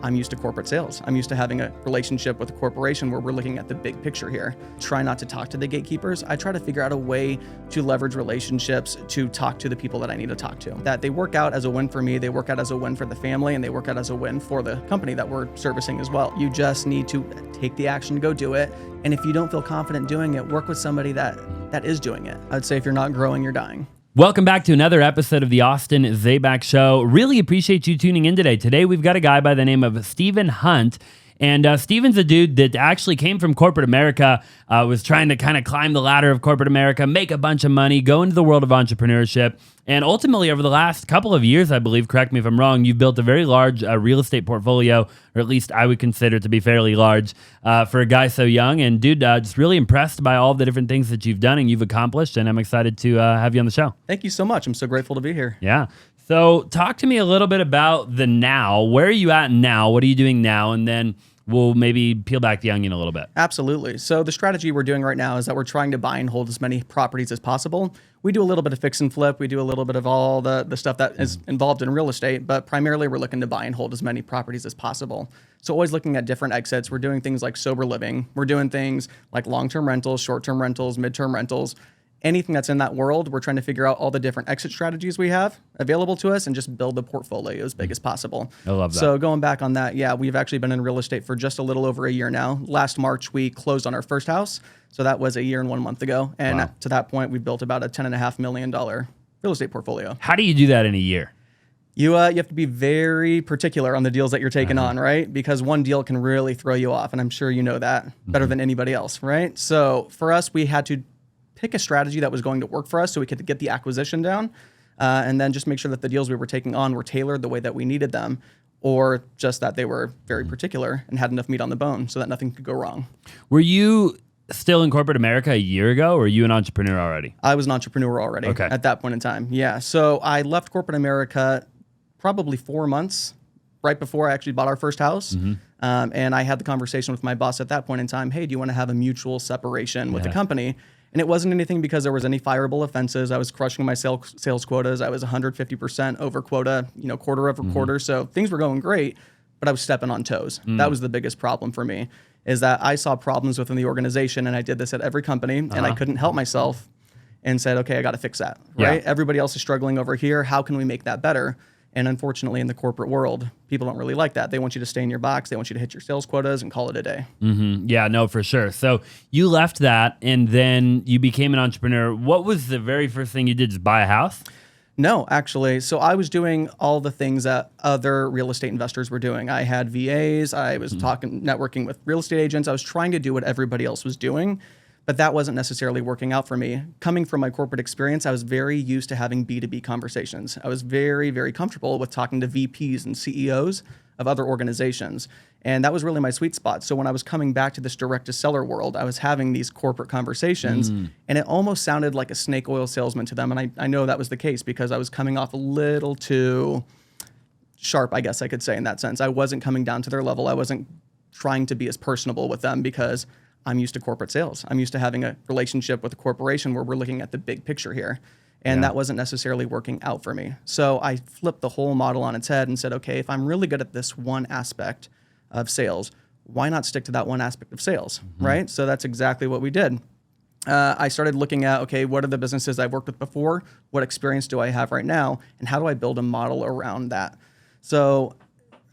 I'm used to corporate sales. I'm used to having a relationship with a corporation where we're looking at the big picture here. Try not to talk to the gatekeepers. I try to figure out a way to leverage relationships to talk to the people that I need to talk to. That they work out as a win for me, they work out as a win for the family, and they work out as a win for the company that we're servicing as well. You just need to take the action to go do it. And if you don't feel confident doing it, work with somebody that is doing it. I'd say if you're not growing, you're dying. Welcome back to another episode of the Austin Zaback Show. Really appreciate you tuning in today. Today we've got a guy by the name of Stephen Hunt. And Stephen's a dude that actually came from corporate America, was trying to kind of climb the ladder of corporate America, make a bunch of money, go into the world of entrepreneurship. And ultimately, over the last couple of years, I believe, correct me if I'm wrong, you've built a very large real estate portfolio, or at least I would consider it to be fairly large for a guy so young. And dude, just really impressed by all the different things that you've done and you've accomplished. And I'm excited to have you on the show. Thank you so much. I'm so grateful to be here. Yeah. So talk to me a little bit about the now. Where are you at now? What are you doing now? And then we'll maybe peel back the onion a little bit. Absolutely. So the strategy we're doing right now is that we're trying to buy and hold as many properties as possible. We do a little bit of fix and flip. We do a little bit of all the stuff that is involved in real estate, but primarily we're looking to buy and hold as many properties as possible. So always looking at different exits. We're doing things like sober living. We're doing things like long-term rentals, short-term rentals, mid-term rentals. Anything that's in that world, we're trying to figure out all the different exit strategies we have available to us and just build the portfolio as big as possible. I love that. So going back on that, yeah, we've actually been in real estate for just a little over a year now. Last March, we closed on our first house. So that was a year and 1 month ago. And Wow. to that point, we built about a $10.5 million real estate portfolio. How do you do that in a year? You have to be very particular on the deals that you're taking on, right? Because one deal can really throw you off. And I'm sure you know that better than anybody else, right? So for us, we had to pick a strategy that was going to work for us so we could get the acquisition down and then just make sure that the deals we were taking on were tailored the way that we needed them, or just that they were very particular and had enough meat on the bone so that nothing could go wrong. Were you still in corporate America a year ago, or were you an entrepreneur already? I was an entrepreneur already at that point in time. Yeah. So I left corporate America probably 4 months right before I actually bought our first house. And I had the conversation with my boss at that point in time, hey, do you want to have a mutual separation with the company? And it wasn't anything because there was any fireable offenses. I was crushing my sales quotas. I was 150% over quota, quarter over quarter. So things were going great, but I was stepping on toes. That was the biggest problem for me, is that I saw problems within the organization, and I did this at every company, and I couldn't help myself and said, okay, I got to fix that, right? Yeah. Everybody else is struggling over here. How can we make that better? And unfortunately, in the corporate world, people don't really like that. They want you to stay in your box. They want you to hit your sales quotas and call it a day. Yeah, no, for sure. So you left that and then you became an entrepreneur. What was the very first thing you did? Just buy a house? No, actually. So I was doing all the things that other real estate investors were doing. I had VAs. I was networking with real estate agents. I was trying to do what everybody else was doing, but that wasn't necessarily working out for me. Coming from my corporate experience, I was very used to having B2B conversations. I was very, very comfortable with talking to VPs and CEOs of other organizations. And that was really my sweet spot. So when I was coming back to this direct-to-seller world, I was having these corporate conversations, and it almost sounded like a snake oil salesman to them. And I know that was the case because I was coming off a little too sharp, I guess I could say, in that sense. I wasn't coming down to their level. I wasn't trying to be as personable with them because I'm used to corporate sales. I'm used to having a relationship with a corporation where we're looking at the big picture here. And that wasn't necessarily working out for me. So I flipped the whole model on its head and said, okay, if I'm really good at this one aspect of sales, why not stick to that one aspect of sales, right? So that's exactly what we did. I started looking at, okay, what are the businesses I've worked with before? What experience do I have right now? And how do I build a model around that? So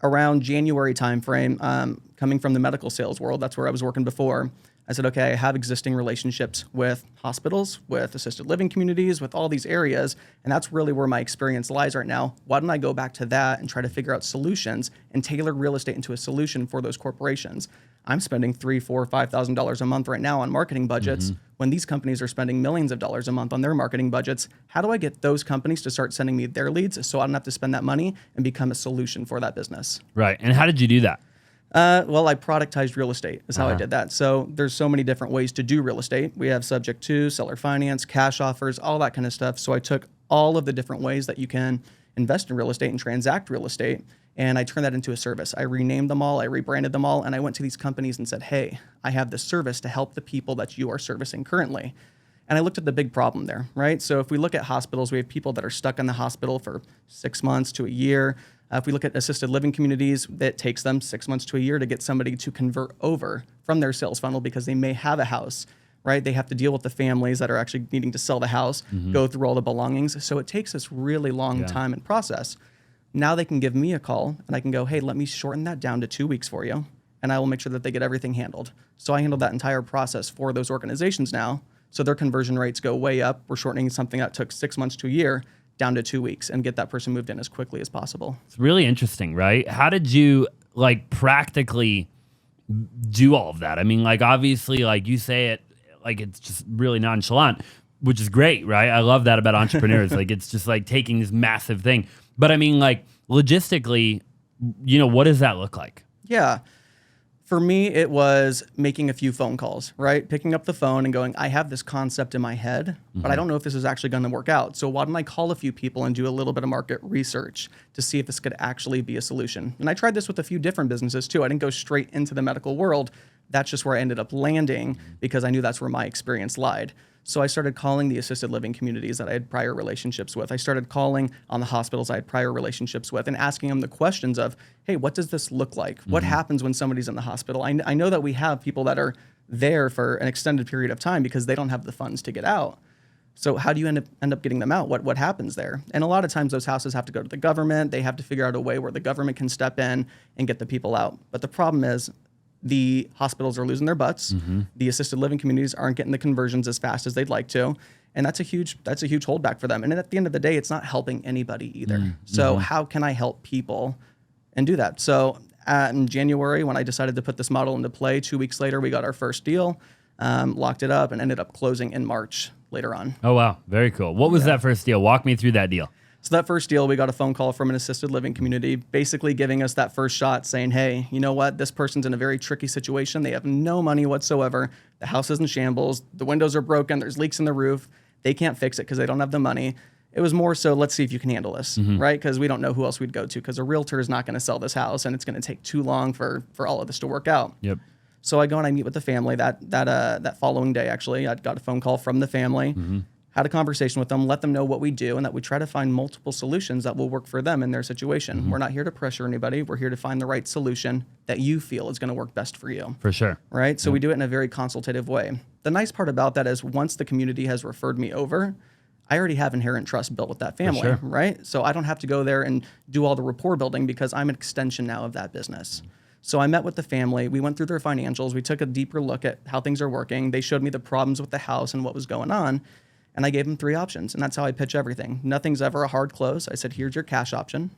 around January timeframe, coming from the medical sales world, that's where I was working before, I said, okay, I have existing relationships with hospitals, with assisted living communities, with all these areas, and that's really where my experience lies right now. Why don't I go back to that and try to figure out solutions and tailor real estate into a solution for those corporations? I'm spending $3,000, $4,000, $5,000 a month right now on marketing budgets when these companies are spending millions of dollars a month on their marketing budgets. How do I get those companies to start sending me their leads so I don't have to spend that money and become a solution for that business? Right. And how did you do that? Well, I productized real estate is how I did that. So there's so many different ways to do real estate. We have subject to, seller finance, cash offers, all that kind of stuff. So I took all of the different ways that you can invest in real estate and transact real estate, and I turned that into a service. I renamed them all, I rebranded them all, and I went to these companies and said, hey, I have this service to help the people that you are servicing currently. And I looked at the big problem there, right? So if we look at hospitals, we have people that are stuck in the hospital for 6 months to a year. If we look at assisted living communities, it takes them 6 months to a year to get somebody to convert over from their sales funnel because they may have a house, right? They have to deal with the families that are actually needing to sell the house, go through all the belongings. So it takes this really long time and process. Now they can give me a call and I can go, hey, let me shorten that down to 2 weeks for you. And I will make sure that they get everything handled. So I handle that entire process for those organizations now. So their conversion rates go way up. We're shortening something that took 6 months to a year down to 2 weeks and get that person moved in as quickly as possible. It's really interesting, right? How did you like practically do all of that? I mean, like obviously, like you say it, like it's just really nonchalant, which is great, right? I love that about entrepreneurs. Like it's just like taking this massive thing. But I mean, like logistically, you know, what does that look like? Yeah. For me, it was making a few phone calls, right? Picking up the phone and going, I have this concept in my head, but I don't know if this is actually going to work out. So why don't I call a few people and do a little bit of market research to see if this could actually be a solution? And I tried this with a few different businesses too. I didn't go straight into the medical world. That's just where I ended up landing because I knew that's where my experience lied. So I started calling the assisted living communities that I had prior relationships with. I started calling on the hospitals I had prior relationships with and asking them the questions of, hey, what does this look like? What happens when somebody's in the hospital? I know that we have people that are there for an extended period of time because they don't have the funds to get out. So how do you end up getting them out? What happens there? And a lot of times those houses have to go to the government. They have to figure out a way where the government can step in and get the people out. But the problem is the hospitals are losing their butts. The assisted living communities aren't getting the conversions as fast as they'd like to. And that's a huge holdback for them. And at the end of the day, it's not helping anybody either. So how can I help people and do that? So in January, when I decided to put this model into play, 2 weeks later, we got our first deal, locked it up, and ended up closing in March later on. Oh, wow. Very cool. What was that first deal? Walk me through that deal. So that first deal, we got a phone call from an assisted living community, basically giving us that first shot saying, hey, you know what? This person's in a very tricky situation. They have no money whatsoever. The house is in shambles. The windows are broken. There's leaks in the roof. They can't fix it because they don't have the money. It was more so, let's see if you can handle this, right? Because we don't know who else we'd go to because a realtor is not going to sell this house and it's going to take too long for all of this to work out. Yep. So I go and I meet with the family that following day, actually. I got a phone call from the family. Had a conversation with them, let them know what we do, and that we try to find multiple solutions that will work for them in their situation. We're not here to pressure anybody. We're here to find the right solution that you feel is going to work best for you. For sure. Right? So we do it in a very consultative way. The nice part about that is once the community has referred me over, I already have inherent trust built with that family, right? So I don't have to go there and do all the rapport building because I'm an extension now of that business. So I met with the family. We went through their financials. We took a deeper look at how things are working. They showed me the problems with the house and what was going on. And I gave them 3 options, and that's how I pitch everything. Nothing's ever a hard close. I said, here's your cash option.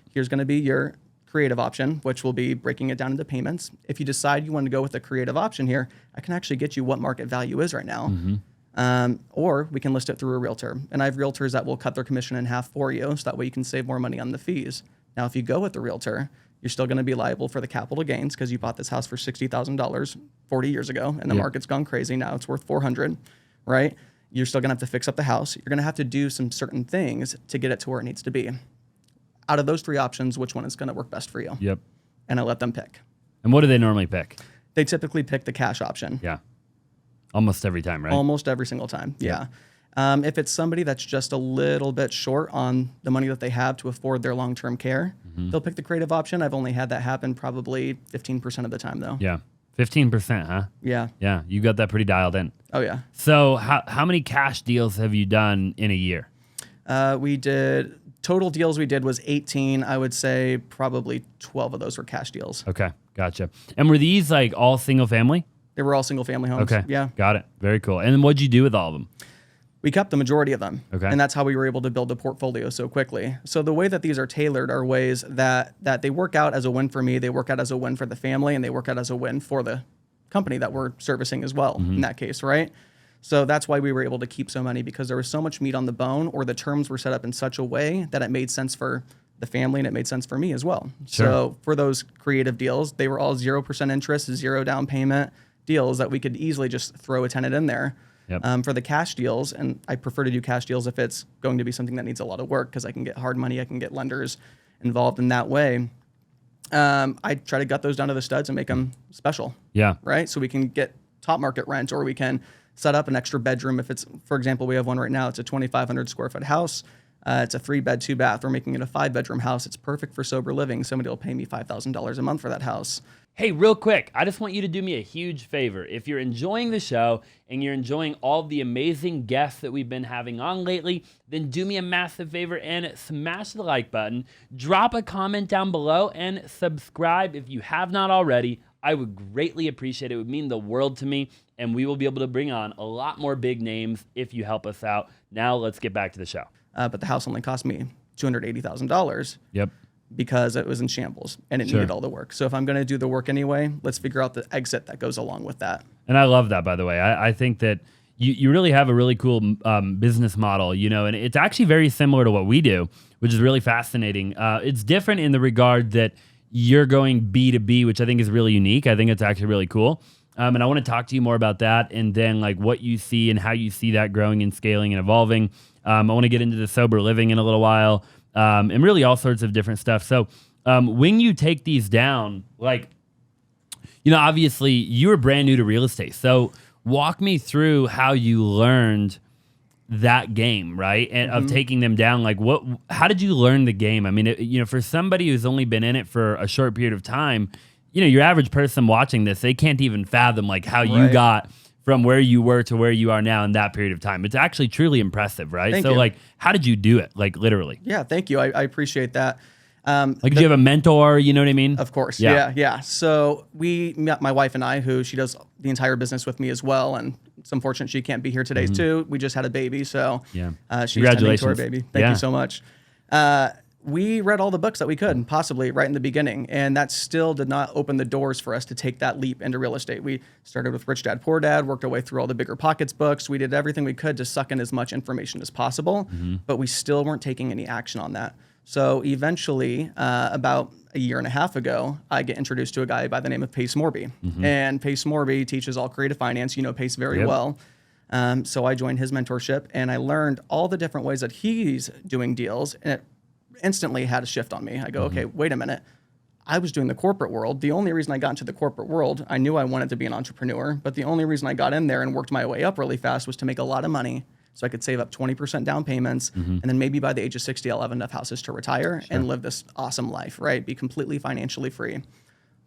Here's going to be your creative option, which will be breaking it down into payments. If you decide you want to go with the creative option here, I can actually get you what market value is right now. Or we can list it through a realtor. And I have realtors that will cut their commission in half for you, so that way you can save more money on the fees. Now, if you go with the realtor, you're still going to be liable for the capital gains because you bought this house for $60,000 40 years ago, and the market's gone crazy. Now it's worth $400,000, right? You're still going to have to fix up the house. You're going to have to do some certain things to get it to where it needs to be. Out of those 3 options, which one is going to work best for you? And I let them pick. And what do they normally pick? They typically pick the cash option. Almost every time, right? Almost every single time, if it's somebody that's just a little bit short on the money that they have to afford their long-term care, they'll pick the creative option. I've only had that happen probably 15% of the time, though. 15%, huh? Yeah, you got that pretty dialed in. Oh, yeah. So how many cash deals have you done in a year? Total deals we did was 18. I would say probably 12 of those were cash deals. Okay, gotcha. And were these like all single family? They were all single family homes. Okay, yeah. Got it. Very cool. And then what'd you do with all of them? We kept the majority of them. Okay. And that's how we were able to build a portfolio so quickly. So the way that these are tailored are ways that they work out as a win for me, they work out as a win for the family, and they work out as a win for the company that we're servicing as well in that case, right? So that's why we were able to keep so many, because there was so much meat on the bone, or the terms were set up in such a way that it made sense for the family and it made sense for me as well. So for those creative deals, they were all 0% interest, 0 down payment deals that we could easily just throw a tenant in there. For the cash deals, and I prefer to do cash deals if it's going to be something that needs a lot of work, because I can get hard money, I can get lenders involved in that way. I try to gut those down to the studs and make them special. Right? So we can get top market rent, or we can set up an extra bedroom. If it's, for example, we have one right now, it's a 2,500 square foot house. It's a 3-bed, 2-bath. We're making it a 5-bedroom house. It's perfect for sober living. Somebody will pay me $5,000 a month for that house. Hey, real quick, I just want you to do me a huge favor. If you're enjoying the show and you're enjoying all the amazing guests that we've been having on lately, then do me a massive favor and smash the like button, drop a comment down below, and subscribe if you have not already. I would greatly appreciate it. It would mean the world to me, and we will be able to bring on a lot more big names if you help us out. Now let's get back to the show. But the house only cost me $280,000. Yep. Because it was in shambles and it needed all the work. So if I'm going to do the work anyway, let's figure out the exit that goes along with that. And I love that, by the way. I think that you really have a really cool business model, and it's actually very similar to what we do, which is really fascinating. It's different in the regard that you're going B2B, which I think is really unique. I think it's actually really cool. And I want to talk to you more about that and then like what you see and how you see that growing and scaling and evolving. I want to get into the sober living in a little while. And really all sorts of different stuff. So when you take these down, like, obviously you were brand new to real estate. So walk me through how you learned that game, right? And of taking them down, like how did you learn the game? I mean, for somebody who's only been in it for a short period of time, your average person watching this, they can't even fathom like how you got from where you were to where you are now in that period of time. It's actually truly impressive, right? Thank you. Like, how did you do it? Like, literally. Yeah, thank you. I appreciate that. Did you have a mentor? You know what I mean? Of course. Yeah. So we met, my wife and I, who she does the entire business with me as well. And it's unfortunate she can't be here today too. We just had a baby. So she's tending to our baby. Thank you so much. We read all the books that we could, possibly right in the beginning, and that still did not open the doors for us to take that leap into real estate. We started with Rich Dad, Poor Dad, worked our way through all the Bigger Pockets books. We did everything we could to suck in as much information as possible, but we still weren't taking any action on that. So eventually, about a year and a half ago, I get introduced to a guy by the name of Pace Morby. And Pace Morby teaches all creative finance. You know Pace very well. So I joined his mentorship, and I learned all the different ways that he's doing deals, and it instantly had a shift on me. I go, okay, wait a minute. I was doing the corporate world. The only reason I got into the corporate world, I knew I wanted to be an entrepreneur, but the only reason I got in there and worked my way up really fast was to make a lot of money so I could save up 20% down payments. And then maybe by the age of 60, I'll have enough houses to retire and live this awesome life, right? Be completely financially free.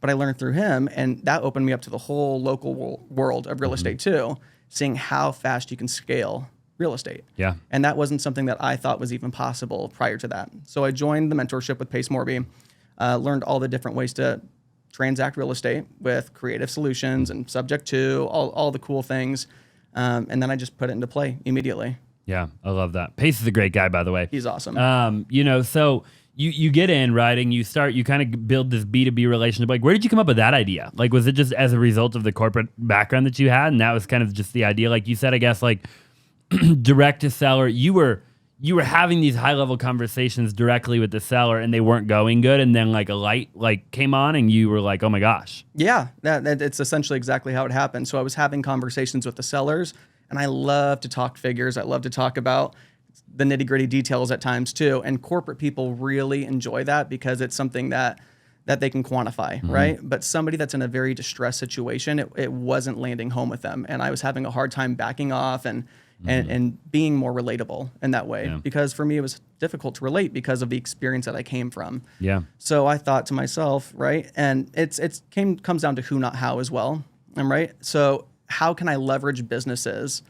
But I learned through him, and that opened me up to the whole local world of real estate too, seeing how fast you can scale real estate. Yeah. And that wasn't something that I thought was even possible prior to that. So I joined the mentorship with Pace Morby, learned all the different ways to transact real estate with creative solutions and subject to all the cool things. And then I just put it into play immediately. Yeah, I love that. Pace is a great guy, by the way. He's awesome. So you get in, right, and you kind of build this B2B relationship. Like, where did you come up with that idea? Like, was it just as a result of the corporate background that you had, and that was kind of just the idea? Like you said, I guess, like, direct to seller, you were having these high level conversations directly with the seller and they weren't going good, and then like a light came on and you were like, oh my gosh. Yeah, it's essentially exactly how it happened. So I was having conversations with the sellers, and I love to talk figures. I love to talk about the nitty gritty details at times too. And corporate people really enjoy that because it's something that they can quantify, right? But somebody that's in a very distressed situation, it wasn't landing home with them. And I was having a hard time backing off and being more relatable in that way. Because for me, it was difficult to relate because of the experience that I came from. Yeah. So I thought to myself, right, and comes down to who, not how as well. Right? So how can I leverage businesses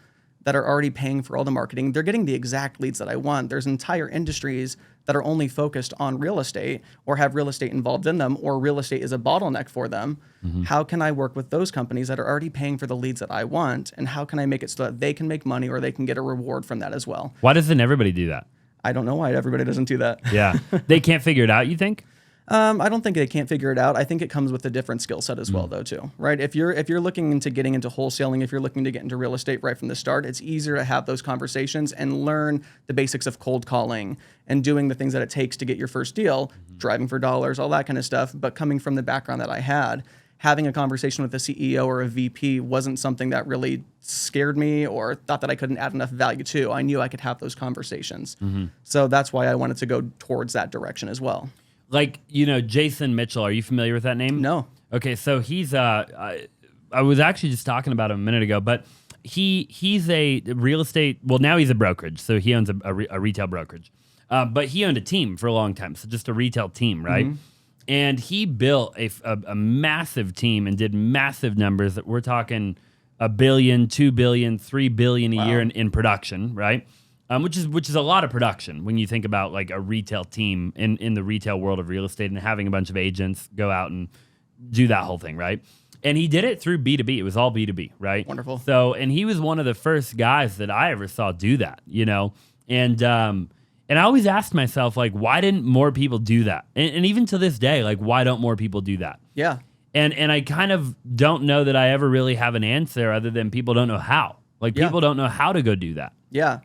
that are already paying for all the marketing? They're getting the exact leads that I want. There's entire industries that are only focused on real estate or have real estate involved in them, or real estate is a bottleneck for them. How can I work with those companies that are already paying for the leads that I want? And how can I make it so that they can make money or they can get a reward from that as well? Why doesn't everybody do that? I don't know why everybody doesn't do that. Yeah. They can't figure it out, you think? I don't think they can't figure it out. I think it comes with a different skill set as well, though, too, right? If you're looking into getting into wholesaling, if you're looking to get into real estate right from the start, it's easier to have those conversations and learn the basics of cold calling and doing the things that it takes to get your first deal, driving for dollars, all that kind of stuff. But coming from the background that I had, having a conversation with a CEO or a VP wasn't something that really scared me or thought that I couldn't add enough value to. I knew I could have those conversations. So that's why I wanted to go towards that direction as well. Like, Jason Mitchell, are you familiar with that name? No. Okay, so he's I was actually just talking about him a minute ago, but he's a real estate, well, now he's a brokerage, so he owns a retail brokerage. But he owned a team for a long time, so just a retail team, right? And he built a massive team and did massive numbers that we're talking $1 billion, $2 billion, $3 billion a year in production, right? Which is a lot of production when you think about like a retail team in the retail world of real estate and having a bunch of agents go out and do that whole thing, right? And he did it through B2B. It was all B2B, right? Wonderful. So, and he was one of the first guys that I ever saw do that, you know? And I always asked myself, like, why didn't more people do that? And even to this day, like, why don't more people do that? Yeah. And I kind of don't know that I ever really have an answer other than people don't know how. Like, people don't know how to go do that. Yeah.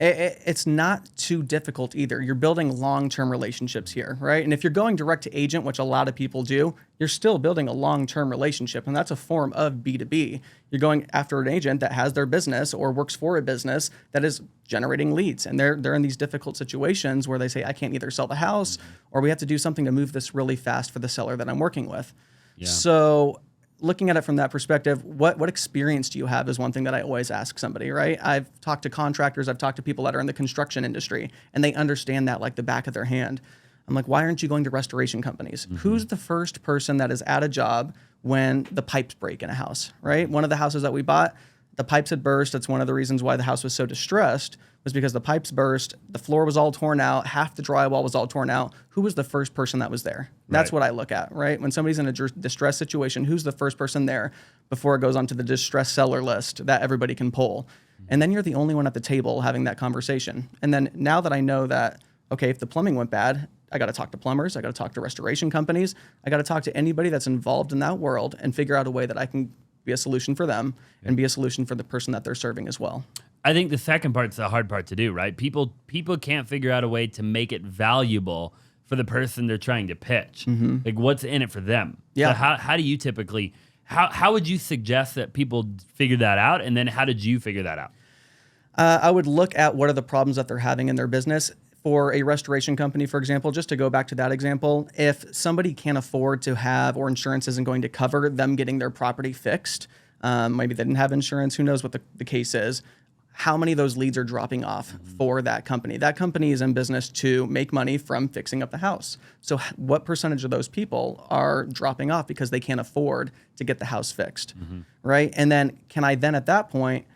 It's not too difficult either. You're building long-term relationships here, right? And if you're going direct to agent, which a lot of people do, you're still building a long-term relationship, and that's a form of B2B. You're going after an agent that has their business or works for a business that is generating leads, and they're in these difficult situations where they say, I can't either sell the house or we have to do something to move this really fast for the seller that I'm working with. Yeah. So looking at it from that perspective, what experience do you have is one thing that I always ask somebody, right? I've talked to contractors, I've talked to people that are in the construction industry, and they understand that like the back of their hand. I'm like, why aren't you going to restoration companies? Who's the first person that is at a job when the pipes break in a house, right? One of the houses that we bought, the pipes had burst. That's one of the reasons why the house was so distressed, was because the pipes burst, the floor was all torn out, half the drywall was all torn out. Who was the first person that was there? That's what I look at, right? When somebody's in a distress situation, who's the first person there before it goes onto the distress seller list that everybody can pull? And then you're the only one at the table having that conversation. And then now that I know that, okay, if the plumbing went bad, I got to talk to plumbers, I got to talk to restoration companies, I got to talk to anybody that's involved in that world and figure out a way that I can be a solution for them and be a solution for the person that they're serving as well. I think the second part's the hard part to do, right? People can't figure out a way to make it valuable for the person they're trying to pitch. Like, what's in it for them? Yeah. So how do you typically, how would you suggest that people figure that out? And then how did you figure that out? I would look at what are the problems that they're having in their business. For a restoration company, for example, just to go back to that example, if somebody can't afford to have, or insurance isn't going to cover them getting their property fixed, maybe they didn't have insurance, who knows what the case is, how many of those leads are dropping off for that company? That company is in business to make money from fixing up the house. So what percentage of those people are dropping off because they can't afford to get the house fixed, right? And then can I then at that point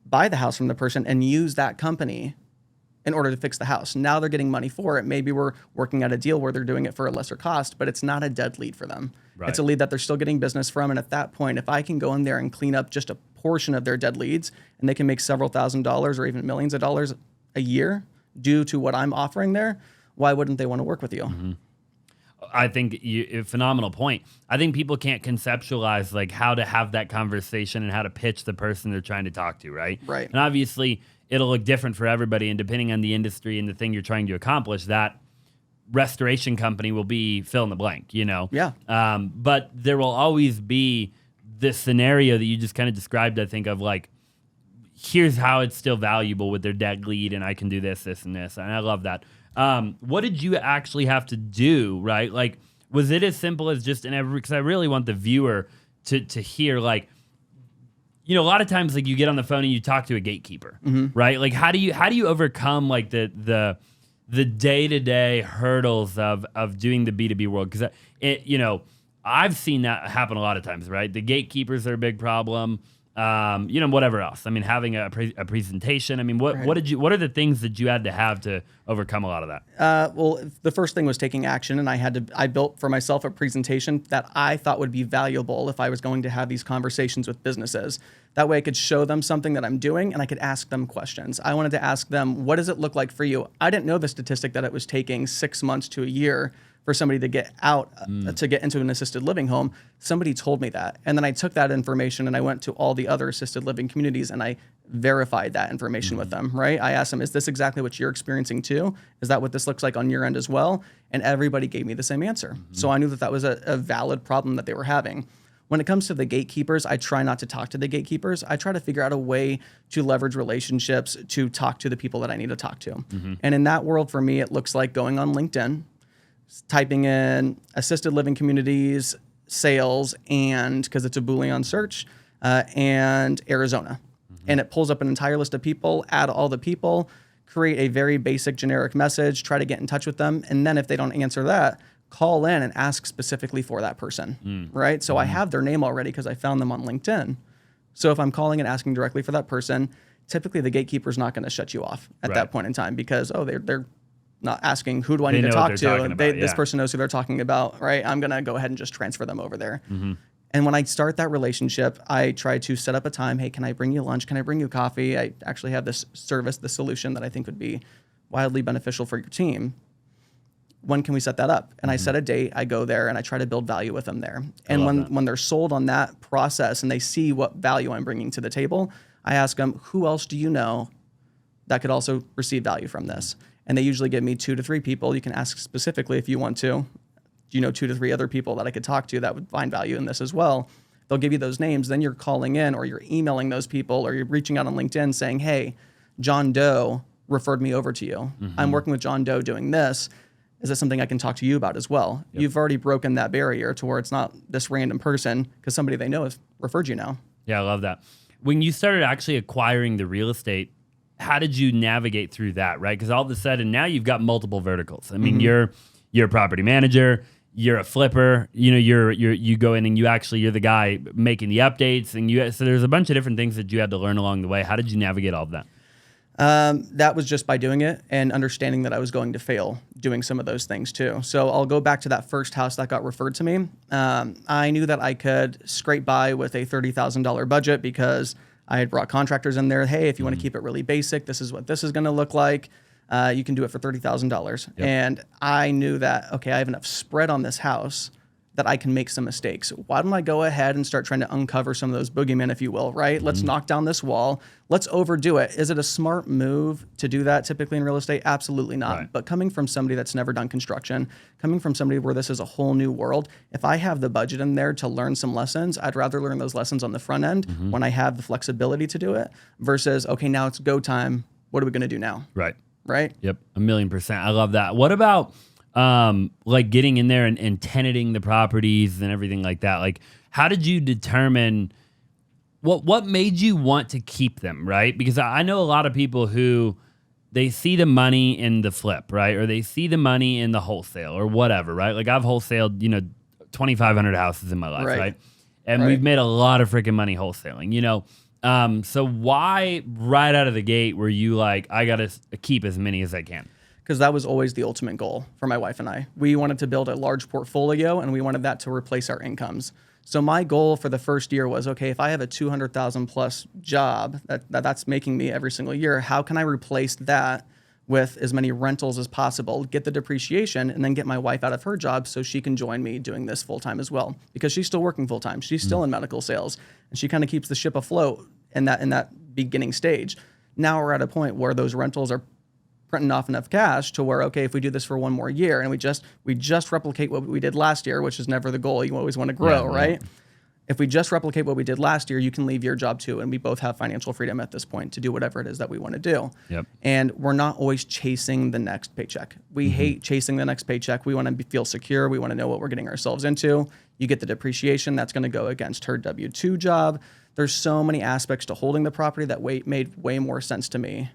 buy the house from the person and use that company in order to fix the house? Now they're getting money for it. Maybe we're working at a deal where they're doing it for a lesser cost, but it's not a dead lead for them. Right. It's a lead that they're still getting business from. And at that point, if I can go in there and clean up just a portion of their dead leads and they can make several $1,000s or even millions of dollars a year due to what I'm offering there, why wouldn't they want to work with you? I think a phenomenal point. I think people can't conceptualize like how to have that conversation and how to pitch the person they're trying to talk to, right? Right. And obviously, it'll look different for everybody, and depending on the industry and the thing you're trying to accomplish, that restoration company will be fill in the blank, you know? Yeah. But there will always be this scenario that you just kind of described, I think, of like, here's how it's still valuable with their dead lead, and I can do this, this, and this. And I love that. What did you actually have to do, right? Like, was it as simple as just, because I really want the viewer to hear, like, you know, a lot of times, like, you get on the phone and you talk to a gatekeeper, right? Like, how do you overcome like the day-to-day hurdles of doing the B2B world? Because you know, I've seen that happen a lot of times, right? The gatekeepers are a big problem. You know, whatever else. I mean, having a presentation. I mean, what are the things that you had to have to overcome a lot of that? Well, the first thing was taking action, and I built for myself a presentation that I thought would be valuable if I was going to have these conversations with businesses. That way I could show them something that I'm doing and I could ask them questions. I wanted to ask them, what does it look like for you? I didn't know the statistic that it was taking 6 months to a year for somebody to get out, to get into an assisted living home. Somebody told me that. And then I took that information and I went to all the other assisted living communities and I verified that information with them, right? I asked them, is this exactly what you're experiencing too? Is that what this looks like on your end as well? And everybody gave me the same answer. So I knew that was a valid problem that they were having. When it comes to the gatekeepers, I try not to talk to the gatekeepers. I try to figure out a way to leverage relationships to talk to the people that I need to talk to. And in that world, for me, it looks like going on LinkedIn, typing in assisted living communities, sales, and because it's a Boolean search, and Arizona. And it pulls up an entire list of people, add all the people, create a very basic generic message, try to get in touch with them. And then if they don't answer that, call in and ask specifically for that person, right? So I have their name already because I found them on LinkedIn. So if I'm calling and asking directly for that person, typically the gatekeeper's not going to shut you off at that point in time because, they're not asking who do I need to talk to. This person knows who they're talking about, right? I'm going to go ahead and just transfer them over there. And when I start that relationship, I try to set up a time. Hey, can I bring you lunch? Can I bring you coffee? I actually have this service, this solution that I think would be wildly beneficial for your team. When can we set that up? And I set a date, I go there and I try to build value with them there. And when they're sold on that process and they see what value I'm bringing to the table, I ask them, who else do you know that could also receive value from this? And they usually give me 2 to 3 people. You can ask specifically if you want to. Do you know 2 to 3 other people that I could talk to that would find value in this as well? They'll give you those names. Then you're calling in or you're emailing those people or you're reaching out on LinkedIn saying, hey, John Doe referred me over to you. I'm working with John Doe doing this. Is this something I can talk to you about as well? You've already broken that barrier to where it's not this random person because somebody they know has referred you now. Yeah, I love that. When you started actually acquiring the real estate, how did you navigate through that, right? Because all of a sudden now you've got multiple verticals. I mean, you're a property manager, you're a flipper, you go in and you're the guy making the updates, and so there's a bunch of different things that you had to learn along the way. How did you navigate all of that? That was just by doing it and understanding that I was going to fail doing some of those things too. So I'll go back to that first house that got referred to me. I knew that I could scrape by with a $30,000 budget because I had brought contractors in there. Hey, if you want to keep it really basic, this is what this is going to look like. You can do it for $30,000. And I knew that, okay, I have enough spread on this house that I can make some mistakes. Why don't I go ahead and start trying to uncover some of those boogeymen, if you will, right? Let's knock down this wall. Let's overdo it. Is it a smart move to do that typically in real estate? Absolutely not. Right. But coming from somebody that's never done construction, coming from somebody where this is a whole new world, if I have the budget in there to learn some lessons, I'd rather learn those lessons on the front end when I have the flexibility to do it versus, okay, now it's go time. What are we going to do now? Right. Right? Yep. 1,000,000%. I love that. What about like getting in there and tenanting the properties and everything like that? Like, how did you determine what made you want to keep them, right? Because I know a lot of people who they see the money in the flip, right? Or they see the money in the wholesale or whatever, right? Like I've wholesaled, 2,500 houses in my life, right? And we've made a lot of freaking money wholesaling, so why right out of the gate were you like, I got to keep as many as I can? Because that was always the ultimate goal for my wife and I. We wanted to build a large portfolio and we wanted that to replace our incomes. So my goal for the first year was, okay, if I have a 200,000 plus job that's making me every single year, how can I replace that with as many rentals as possible, get the depreciation, and then get my wife out of her job so she can join me doing this full time as well? Because she's still working full time. She's still in medical sales and she kind of keeps the ship afloat in that beginning stage. Now we're at a point where those rentals are printing off enough cash to where, okay, if we do this for one more year and we just replicate what we did last year, which is never the goal, you always want to grow, right? If we just replicate what we did last year, you can leave your job too, and we both have financial freedom at this point to do whatever it is that we want to do. Yep. And we're not always chasing the next paycheck. We hate chasing the next paycheck. We want to feel secure. We want to know what we're getting ourselves into. You get the depreciation that's going to go against her W-2 job. There's so many aspects to holding the property that made way more sense to me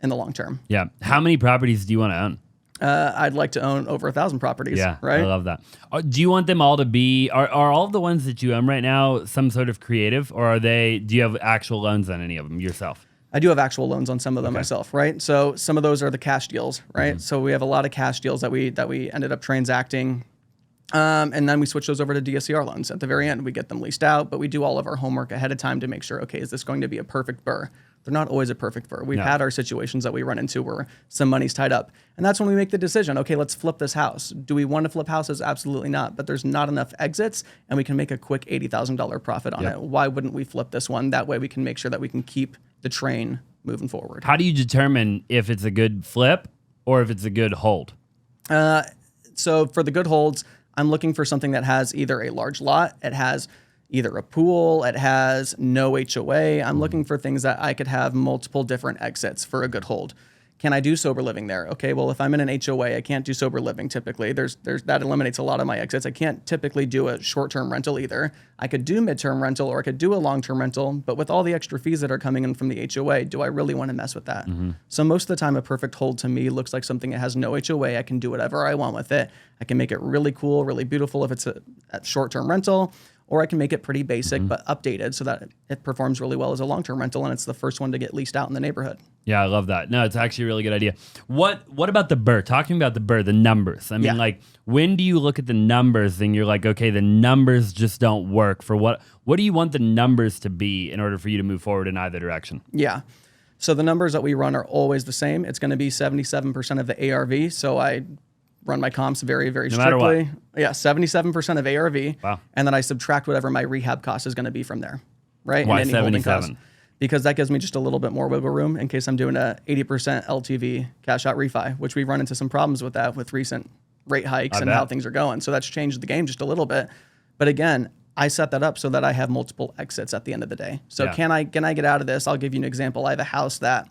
in the long term. Yeah. How many properties do you want to own? I'd like to own over 1,000 properties. Yeah, right? I love that. Do you want them all to be, are all of the ones that you own right now some sort of creative, or do you have actual loans on any of them yourself? I do have actual loans on some of them myself, right? So some of those are the cash deals, right? So we have a lot of cash deals that we ended up transacting. And then we switch those over to DSCR loans. At the very end, we get them leased out, but we do all of our homework ahead of time to make sure, okay, is this going to be a perfect BRRRR? They're not always a perfect BRRRR. We've had our situations that we run into where some money's tied up. And that's when we make the decision, okay, let's flip this house. Do we want to flip houses? Absolutely not. But there's not enough exits and we can make a quick $80,000 profit on it. Why wouldn't we flip this one? That way we can make sure that we can keep the train moving forward. How do you determine if it's a good flip or if it's a good hold? So for the good holds, I'm looking for something that has either a large lot, it has either a pool, it has no HOA. I'm looking for things that I could have multiple different exits for a good hold. Can I do sober living there? Okay, well, if I'm in an HOA, I can't do sober living typically. There's that eliminates a lot of my exits. I can't typically do a short-term rental either. I could do midterm rental or I could do a long-term rental, but with all the extra fees that are coming in from the HOA, do I really want to mess with that? So most of the time, a perfect hold to me looks like something that has no HOA. I can do whatever I want with it. I can make it really cool, really beautiful if it's a short-term rental, or I can make it pretty basic but updated so that it performs really well as a long-term rental and it's the first one to get leased out in the neighborhood. Yeah, I love that. No, it's actually a really good idea. What about the BRRRR? Talking about the BRRRR, the numbers. I mean, like, when do you look at the numbers and you're like, okay, the numbers just don't work for what do you want the numbers to be in order for you to move forward in either direction? Yeah. So the numbers that we run are always the same. It's going to be 77% of the ARV. So I run my comps very, very strictly. No matter what. Yeah, 77% of ARV. Wow. And then I subtract whatever my rehab cost is going to be from there, right? Why and any holding 77? costs. Because that gives me just a little bit more wiggle room in case I'm doing a 80% LTV cash out refi, which we've run into some problems with that with recent rate hikes and how things are going. So that's changed the game just a little bit. But again, I set that up so that I have multiple exits at the end of the day. So can I get out of this? I'll give you an example. I have a house that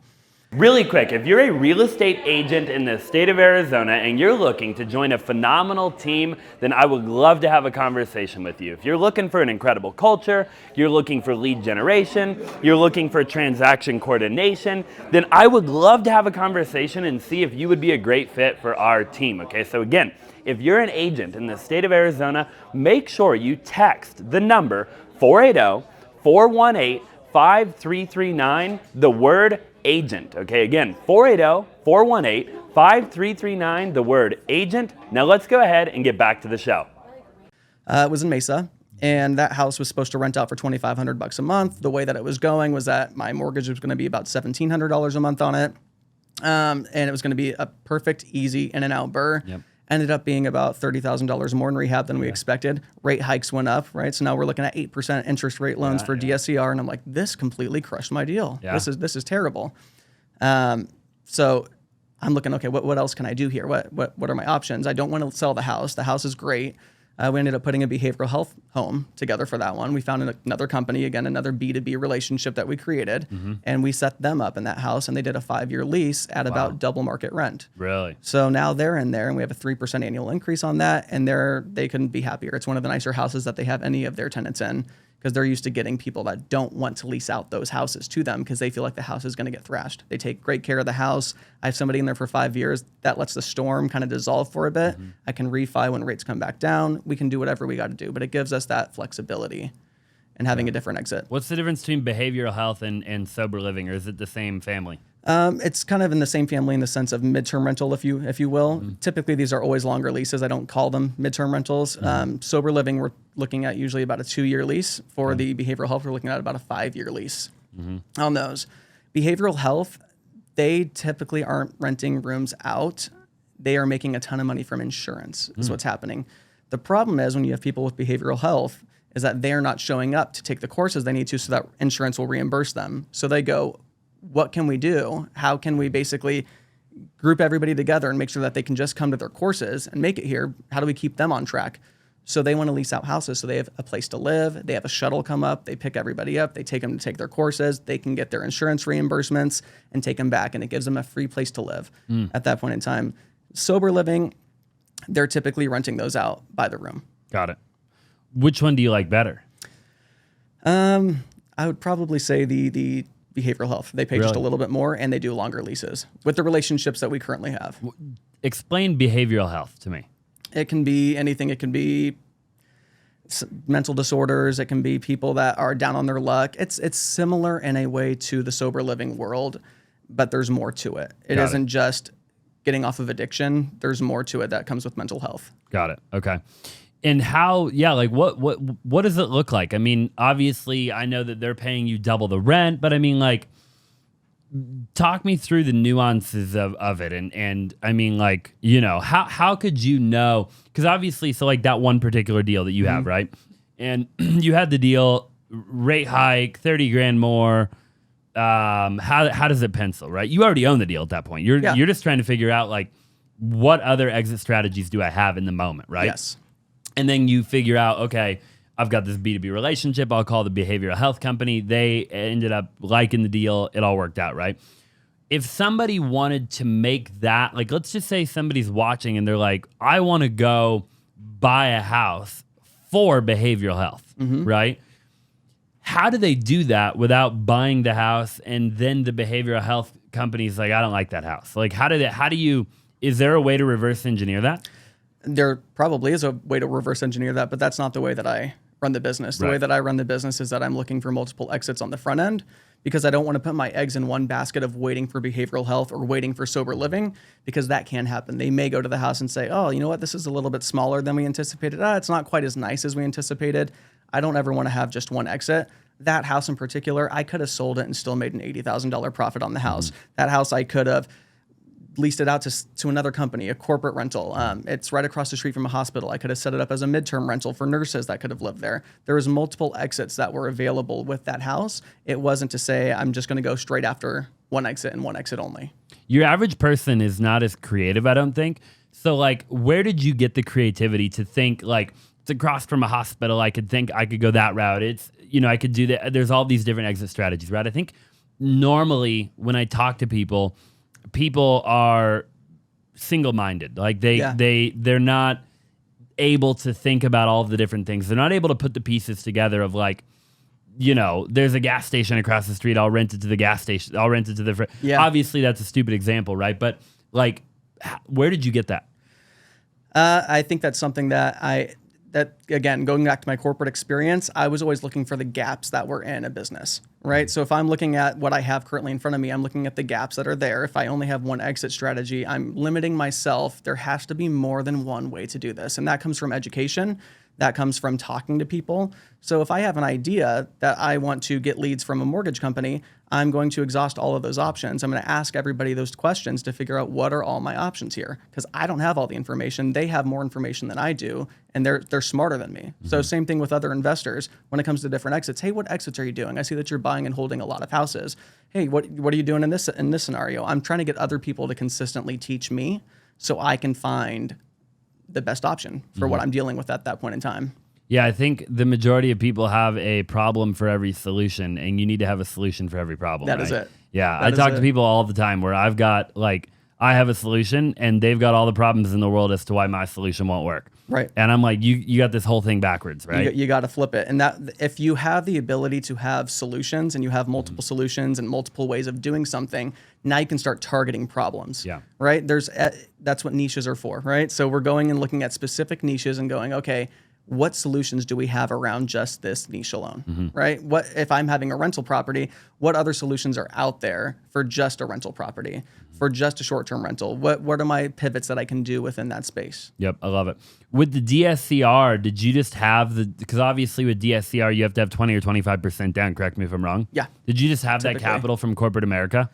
Really quick, if you're a real estate agent in the state of Arizona and you're looking to join a phenomenal team, then I would love to have a conversation with you. If you're looking for an incredible culture, you're looking for lead generation, you're looking for transaction coordination, then I would love to have a conversation and see if you would be a great fit for our team, okay? So again, if you're an agent in the state of Arizona, make sure you text the number 480-418-5339, the word agent, okay? Again, 480-418-5339, the word agent. Now let's go ahead and get back to the show. It was in Mesa, and that house was supposed to rent out for $2,500 a month. The way that it was going was that my mortgage was going to be about $1,700 a month on it, and it was going to be a perfect, easy in and out BRRRR. Yep. Ended up being about $30,000 more in rehab than we expected. Rate hikes went up, right? So now we're looking at 8% interest rate loans for DSCR, and I'm like, this completely crushed my deal. Yeah. This is terrible. So I'm looking, okay, what else can I do here? What are my options? I don't want to sell the house. The house is great. We ended up putting a behavioral health home together for that one. We found another company, again, another B2B relationship that we created, and we set them up in that house, and they did a 5-year lease at about double market rent. Really? So now they're in there, and we have a 3% annual increase on that, and they couldn't be happier. It's one of the nicer houses that they have any of their tenants in, because they're used to getting people that don't want to lease out those houses to them because they feel like the house is going to get thrashed. They take great care of the house. I have somebody in there for 5 years. That lets the storm kind of dissolve for a bit. I can refi when rates come back down. We can do whatever we got to do, but it gives us that flexibility and having a different exit. What's the difference between behavioral health and sober living, or is it the same family? It's kind of in the same family in the sense of midterm rental, if you will. Typically, these are always longer leases. I don't call them midterm rentals. Sober living, we're looking at usually about a 2-year lease. For the behavioral health, we're looking at about a 5-year lease on those. Behavioral health, they typically aren't renting rooms out. They are making a ton of money from insurance is what's happening. The problem is when you have people with behavioral health is that they're not showing up to take the courses they need to so that insurance will reimburse them. So they go, what can we do? How can we basically group everybody together and make sure that they can just come to their courses and make it here? How do we keep them on track? So they want to lease out houses so they have a place to live. They have a shuttle come up. They pick everybody up. They take them to take their courses. They can get their insurance reimbursements and take them back, and it gives them a free place to live at that point in time. Sober living, they're typically renting those out by the room. Got it. Which one do you like better? I would probably say the behavioral health. They pay just a little bit more, and they do longer leases with the relationships that we currently have. Explain behavioral health to me. It can be anything. It can be mental disorders. It can be people that are down on their luck. It's similar in a way to the sober living world, but there's more to it. It isn't just getting off of addiction. There's more to it that comes with mental health. Got it. Okay. And how, like what does it look like? I mean, obviously I know that they're paying you double the rent, but I mean, like, talk me through the nuances of it. And I mean, like, how could you know? Because obviously, so like that one particular deal that you have, right? And you had the deal, rate hike, 30 grand more. How does it pencil, right? You already own the deal at that point. You're just trying to figure out, like, what other exit strategies do I have in the moment, right? Yes. And then you figure out, okay, I've got this B2B relationship. I'll call the behavioral health company. They ended up liking the deal. It all worked out, right? if somebody wanted to make that, like, let's just say somebody's watching and they're like, I want to go buy a house for behavioral health, right? How do they do that without buying the house and then the behavioral health company's like, I don't like that house? Like, is there a way to reverse engineer that? There probably is a way to reverse engineer that, but that's not the way that I run the business. The way that I run the business is that I'm looking for multiple exits on the front end, because I don't want to put my eggs in one basket of waiting for behavioral health or waiting for sober living, because that can happen. They may go to the house and say, oh, you know what, this is a little bit smaller than we anticipated. It's not quite as nice as we anticipated. I don't ever want to have just one exit. That house in particular, I could have sold it and still made an $80,000 profit on the house. That house, I could have leased it out to another company, a corporate rental. It's right across the street from a hospital. I could have set it up as a midterm rental for nurses that could have lived there. There was multiple exits that were available with that house. It wasn't to say, I'm just going to go straight after one exit and one exit only. Your average person is not as creative, I don't think. So, like, where did you get the creativity to think, like, it's across from a hospital, I could think I could go that route. It's, I could do that. There's all these different exit strategies, right? I think normally when I talk to people are single-minded. Like they're not able to think about all of the different things. They're not able to put the pieces together of, like, there's a gas station across the street. I'll rent it to the gas station. I'll rent it to the Obviously that's a stupid example, right? But, like, where did you get that? I think that's something that again, going back to my corporate experience, I was always looking for the gaps that were in a business, right? So if I'm looking at what I have currently in front of me, I'm looking at the gaps that are there. If I only have one exit strategy, I'm limiting myself. There has to be more than one way to do this. And that comes from education. That comes from talking to people. So if I have an idea that I want to get leads from a mortgage company, I'm going to exhaust all of those options. I'm going to ask everybody those questions to figure out what are all my options here, because I don't have all the information. They have more information than I do, and they're smarter than me. So same thing with other investors when it comes to different exits. Hey, what exits are you doing? I see that you're buying and holding a lot of houses. Hey, what are you doing in this scenario? I'm trying to get other people to consistently teach me so I can find the best option for what I'm dealing with at that point in time. Yeah, I think the majority of people have a problem for every solution, and you need to have a solution for every problem. That is it. Yeah, I talk to people all the time where I've got, like, I have a solution and they've got all the problems in the world as to why my solution won't work. Right. And I'm like, you got this whole thing backwards, right? You got to flip it. And that if you have the ability to have solutions and you have multiple solutions and multiple ways of doing something, now you can start targeting problems. Yeah. Right? That's what niches are for, right? So we're going and looking at specific niches and going, okay, what solutions do we have around just this niche alone, right? What if I'm having a rental property, what other solutions are out there for just a rental property, for just a short-term rental? What are my pivots that I can do within that space? Yep, I love it. With the DSCR, did you just have because obviously with DSCR, you have to have 20 or 25% down, correct me if I'm wrong? Yeah. Did you just have Typically. that capital from corporate America?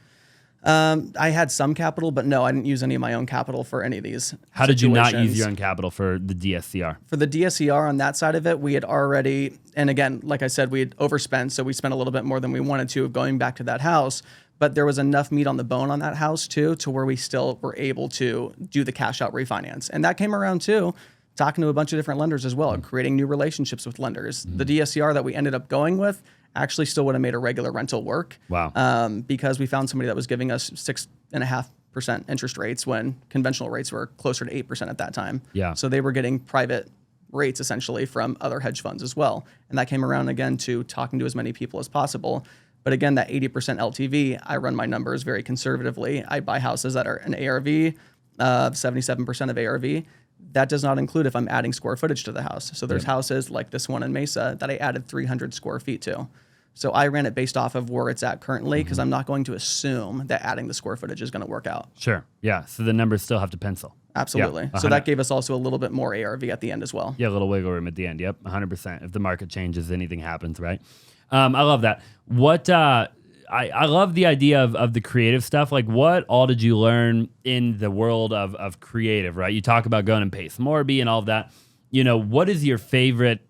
I had some capital, but no, I didn't use any of my own capital for any of these. How did you not use your own capital for the DSCR? For the DSCR on that side of it, we had already, and again, like I said, we had overspent, so we spent a little bit more than we wanted to going back to that house. But there was enough meat on the bone on that house too, to where we still were able to do the cash out refinance. And that came around too, talking to a bunch of different lenders as well, creating new relationships with lenders. The DSCR that we ended up going with actually still would have made a regular rental work. Wow. Because we found somebody that was giving us 6.5% interest rates when conventional rates were closer to 8% at that time. Yeah. So they were getting private rates essentially from other hedge funds as well. And that came around again to talking to as many people as possible. But again, that 80% LTV, I run my numbers very conservatively. I buy houses that are an ARV, 77% of ARV. That does not include if I'm adding square footage to the house. So there's houses like this one in Mesa that I added 300 square feet to. So I ran it based off of where it's at currently, because I'm not going to assume that adding the square footage is going to work out. Sure. Yeah. So the numbers still have to pencil. Absolutely. Yeah, so that gave us also a little bit more ARV at the end as well. Yeah, a little wiggle room at the end. Yep, 100%. If the market changes, anything happens, right? I love that. What I love the idea of the creative stuff. Like, what all did you learn in the world of creative, right? You talk about going and Pace Morby and all of that. What is your favorite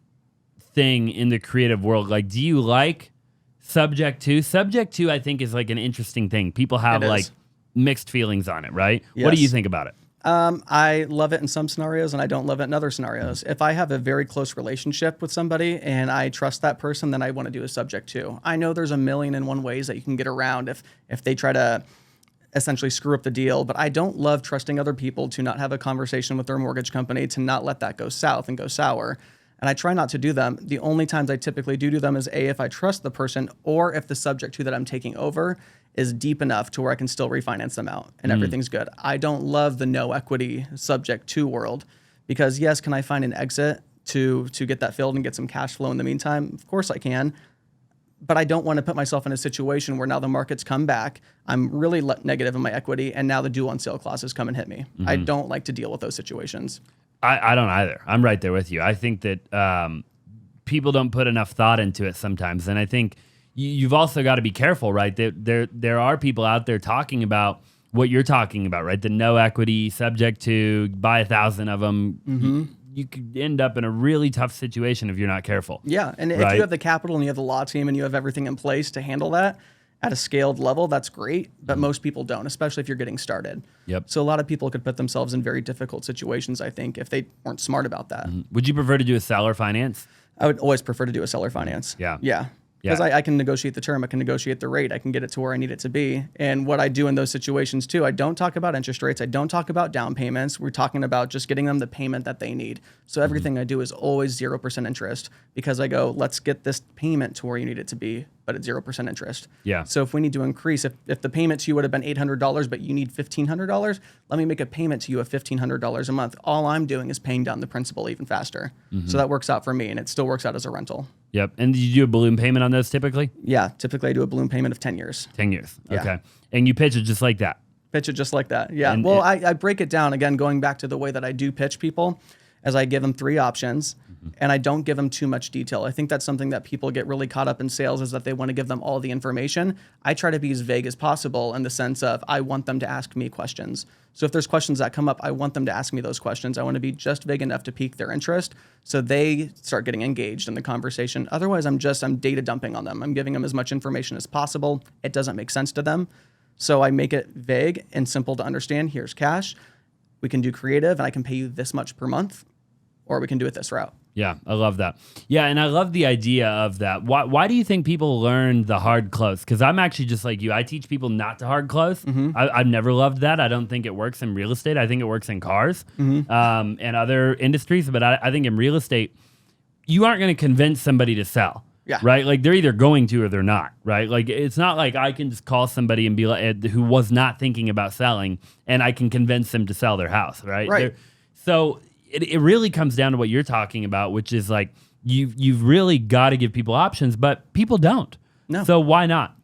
thing in the creative world? Like, do you like Subject to? Subject to, I think, is like an interesting thing. People have like mixed feelings on it, right? Yes. What do you think about it? I love it in some scenarios and I don't love it in other scenarios. If I have a very close relationship with somebody and I trust that person, then I want to do a subject to. I know there's a million and one ways that you can get around if they try to essentially screw up the deal. But I don't love trusting other people to not have a conversation with their mortgage company, to not let that go south and go sour. And I try not to do them. The only times I typically do them is if I trust the person, or if the subject to that I'm taking over is deep enough to where I can still refinance them out and everything's good. I don't love the no equity subject to world, because yes, can I find an exit to get that filled and get some cash flow in the meantime? Of course I can. But I don't want to put myself in a situation where now the market's come back, I'm really negative in my equity, and now the due on sale clauses come and hit me. I don't like to deal with those situations. I don't either. I'm right there with you. I think that people don't put enough thought into it sometimes. And I think you've also got to be careful, right? There are people out there talking about what you're talking about, right? The no equity, subject to, buy 1,000 of them. You could end up in a really tough situation if you're not careful. Yeah, and if you have the capital and you have the law team and you have everything in place to handle that at a scaled level, that's great. But most people don't, especially if you're getting started. Yep. So a lot of people could put themselves in very difficult situations, I think, if they weren't smart about that. Would you prefer to do a seller finance? I would always prefer to do a seller finance. Yeah. Yeah. Because I can negotiate the term, I can negotiate the rate, I can get it to where I need it to be. And what I do in those situations too, I don't talk about interest rates, I don't talk about down payments. We're talking about just getting them the payment that they need. So everything I do is always 0% interest, because I go, let's get this payment to where you need it to be, but it's 0% interest. Yeah. So if we need to increase, if the payment to you would have been $800, but you need $1,500, let me make a payment to you of $1,500 a month. All I'm doing is paying down the principal even faster. So that works out for me, and it still works out as a rental. Yep. And do you do a balloon payment on those typically? Yeah, typically I do a balloon payment of 10 years. 10 years. Yeah. Okay. And you pitch it just like that? Pitch it just like that. Yeah. And well, I break it down, again, going back to the way that I do pitch people, as I give them 3 options, and I don't give them too much detail. I think that's something that people get really caught up in sales, is that they want to give them all the information. I try to be as vague as possible, in the sense of I want them to ask me questions. So if there's questions that come up, I want them to ask me those questions. I want to be just vague enough to pique their interest so they start getting engaged in the conversation. Otherwise, I'm data dumping on them. I'm giving them as much information as possible. It doesn't make sense to them. So I make it vague and simple to understand. Here's cash. We can do creative, and I can pay you this much per month, or we can do it this route. Yeah, I love that. Yeah, and I love the idea of that. Why do you think people learn the hard close? Because I'm actually just like you. I teach people not to hard close. I've never loved that. I don't think it works in real estate. I think it works in cars and other industries. But I think in real estate, you aren't going to convince somebody to sell. Yeah. Right? Like, they're either going to or they're not. Right? Like, it's not like I can just call somebody and be like, who was not thinking about selling, and I can convince them to sell their house. Right? Right. So it really comes down to what you're talking about, which is like you've really got to give people options, but people don't. No. So why not?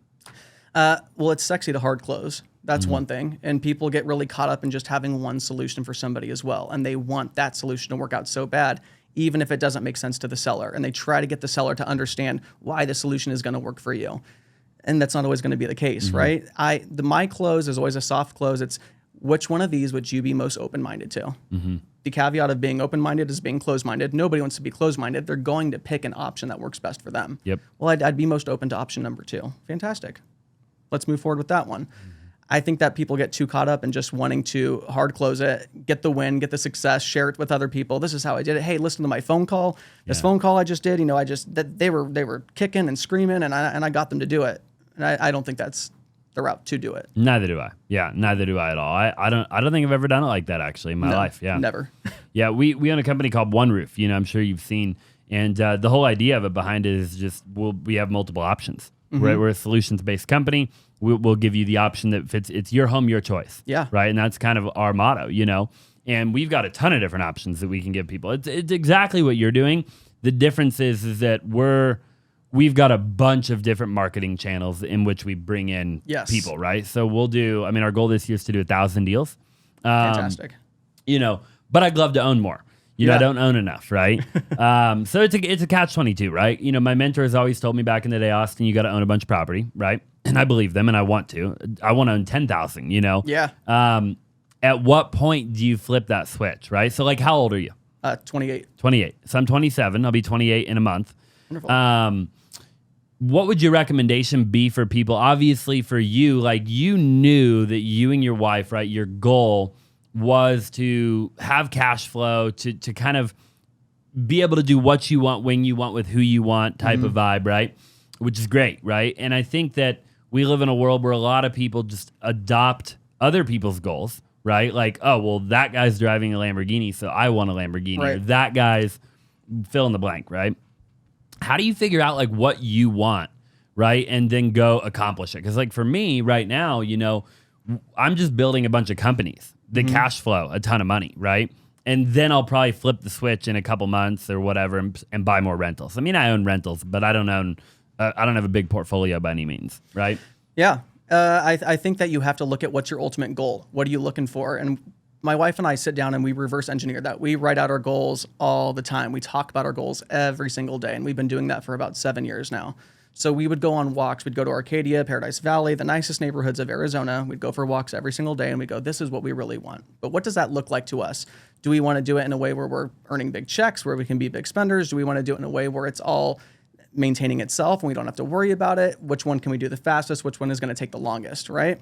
Well, it's sexy to hard close. That's one thing. And people get really caught up in just having one solution for somebody as well. And they want that solution to work out so bad, even if it doesn't make sense to the seller. And they try to get the seller to understand why the solution is going to work for you. And that's not always going to be the case, right? My close is always a soft close. It's, which one of these would you be most open-minded to? The caveat of being open-minded is being closed-minded. Nobody wants to be closed-minded. They're going to pick an option that works best for them. Yep. Well, I'd be most open to option number 2. Fantastic. Let's move forward with that one. I think that people get too caught up in just wanting to hard close it, get the win, get the success, share it with other people. This is how I did it. Hey, listen to my phone call. This phone call I just did. They were kicking and screaming, and I got them to do it. And I don't think that's the route to do it. Neither do I. Yeah, neither do I at all. I don't think I've ever done it like that actually in my life. Yeah, never. Yeah, we own a company called One Roof. I'm sure you've seen, and the whole idea of it behind it is just we have multiple options. We're a solutions-based company. We'll give you the option that fits. It's your home, your choice. Yeah. Right, and that's kind of our motto. And we've got a ton of different options that we can give people. It's exactly what you're doing. The difference is that we've got a bunch of different marketing channels in which we bring in people, right? So we'll do, our goal this year is to do 1,000 deals. Fantastic. But I'd love to own more. I don't own enough, right? So it's a catch-22, right? My mentors always told me back in the day, Austin, you got to own a bunch of property, right? And I believe them, and I want to. I want to own 10,000, Yeah. At what point do you flip that switch, right? So, like, how old are you? 28. 28. So I'm 27. I'll be 28 in a month. Wonderful. What would your recommendation be for people? Obviously, for you, like, you knew that you and your wife, right, your goal was to have cash flow, to kind of be able to do what you want, when you want, with who you want type of vibe, right? Which is great, right? And I think that we live in a world where a lot of people just adopt other people's goals, right? Like, oh, well, that guy's driving a Lamborghini, so I want a Lamborghini. Or Right. that guy's fill in the blank, right? How do you figure out like what you want, right? And then go accomplish it? Because like for me right now, I'm just building a bunch of companies that cash flow a ton of money, right? And then I'll probably flip the switch in a couple months or whatever and buy more rentals. I mean, I own rentals, but I don't have a big portfolio by any means, right? Yeah. I think that you have to look at what's your ultimate goal. What are you looking for? And my wife and I sit down and we reverse engineer that. We write out our goals all the time. We talk about our goals every single day. And we've been doing that for about 7 years now. So we would go on walks. We'd go to Arcadia, Paradise Valley, the nicest neighborhoods of Arizona. We'd go for walks every single day and we go, this is what we really want. But what does that look like to us? Do we want to do it in a way where we're earning big checks, where we can be big spenders? Do we want to do it in a way where it's all maintaining itself and we don't have to worry about it? Which one can we do the fastest? Which one is going to take the longest, right?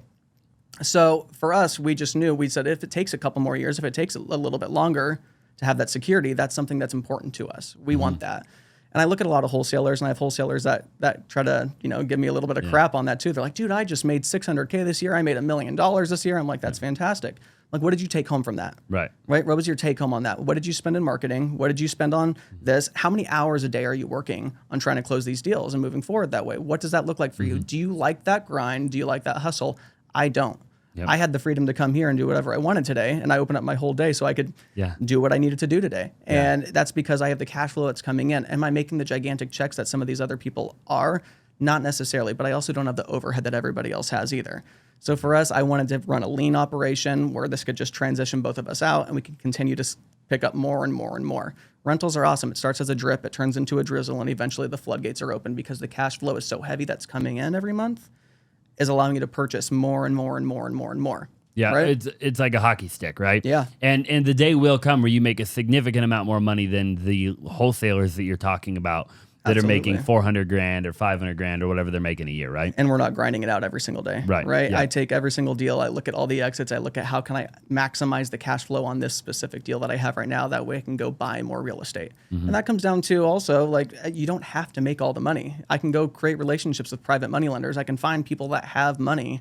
So for us, we just knew, we said, if it takes a couple more years, if it takes a little bit longer to have that security, that's something that's important to us. We want that. And I look at a lot of wholesalers, and I have wholesalers that try to, give me a little bit of crap on that too. They're like, dude, I just made $600K this year. I made $1 million this year. I'm like, that's fantastic. Like, what did you take home from that? Right. What was your take home on that? What did you spend in marketing? What did you spend on this? How many hours a day are you working on trying to close these deals and moving forward that way? What does that look like for you? Do you like that grind? Do you like that hustle? I don't. Yep. I had the freedom to come here and do whatever I wanted today, and I opened up my whole day so I could do what I needed to do today. Yeah. And that's because I have the cash flow that's coming in. Am I making the gigantic checks that some of these other people are? Not necessarily, but I also don't have the overhead that everybody else has either. So for us, I wanted to run a lean operation where this could just transition both of us out and we could continue to pick up more and more and more. Rentals are awesome. It starts as a drip, it turns into a drizzle, and eventually the floodgates are open because the cash flow is so heavy that's coming in every month is allowing you to purchase more and more and more and more and more. Yeah, right? it's like a hockey stick, right? Yeah. And the day will come where you make a significant amount more money than the wholesalers that you're talking about that Absolutely. are making $400,000 or $500,000 or whatever they're making a year, right? And we're not grinding it out every single day. Right. Yeah. I take every single deal. I look at all the exits. I look at how can I maximize the cash flow on this specific deal that I have right now. That way I can go buy more real estate. And that comes down to also, like, you don't have to make all the money. I can go create relationships with private money lenders. I can find people that have money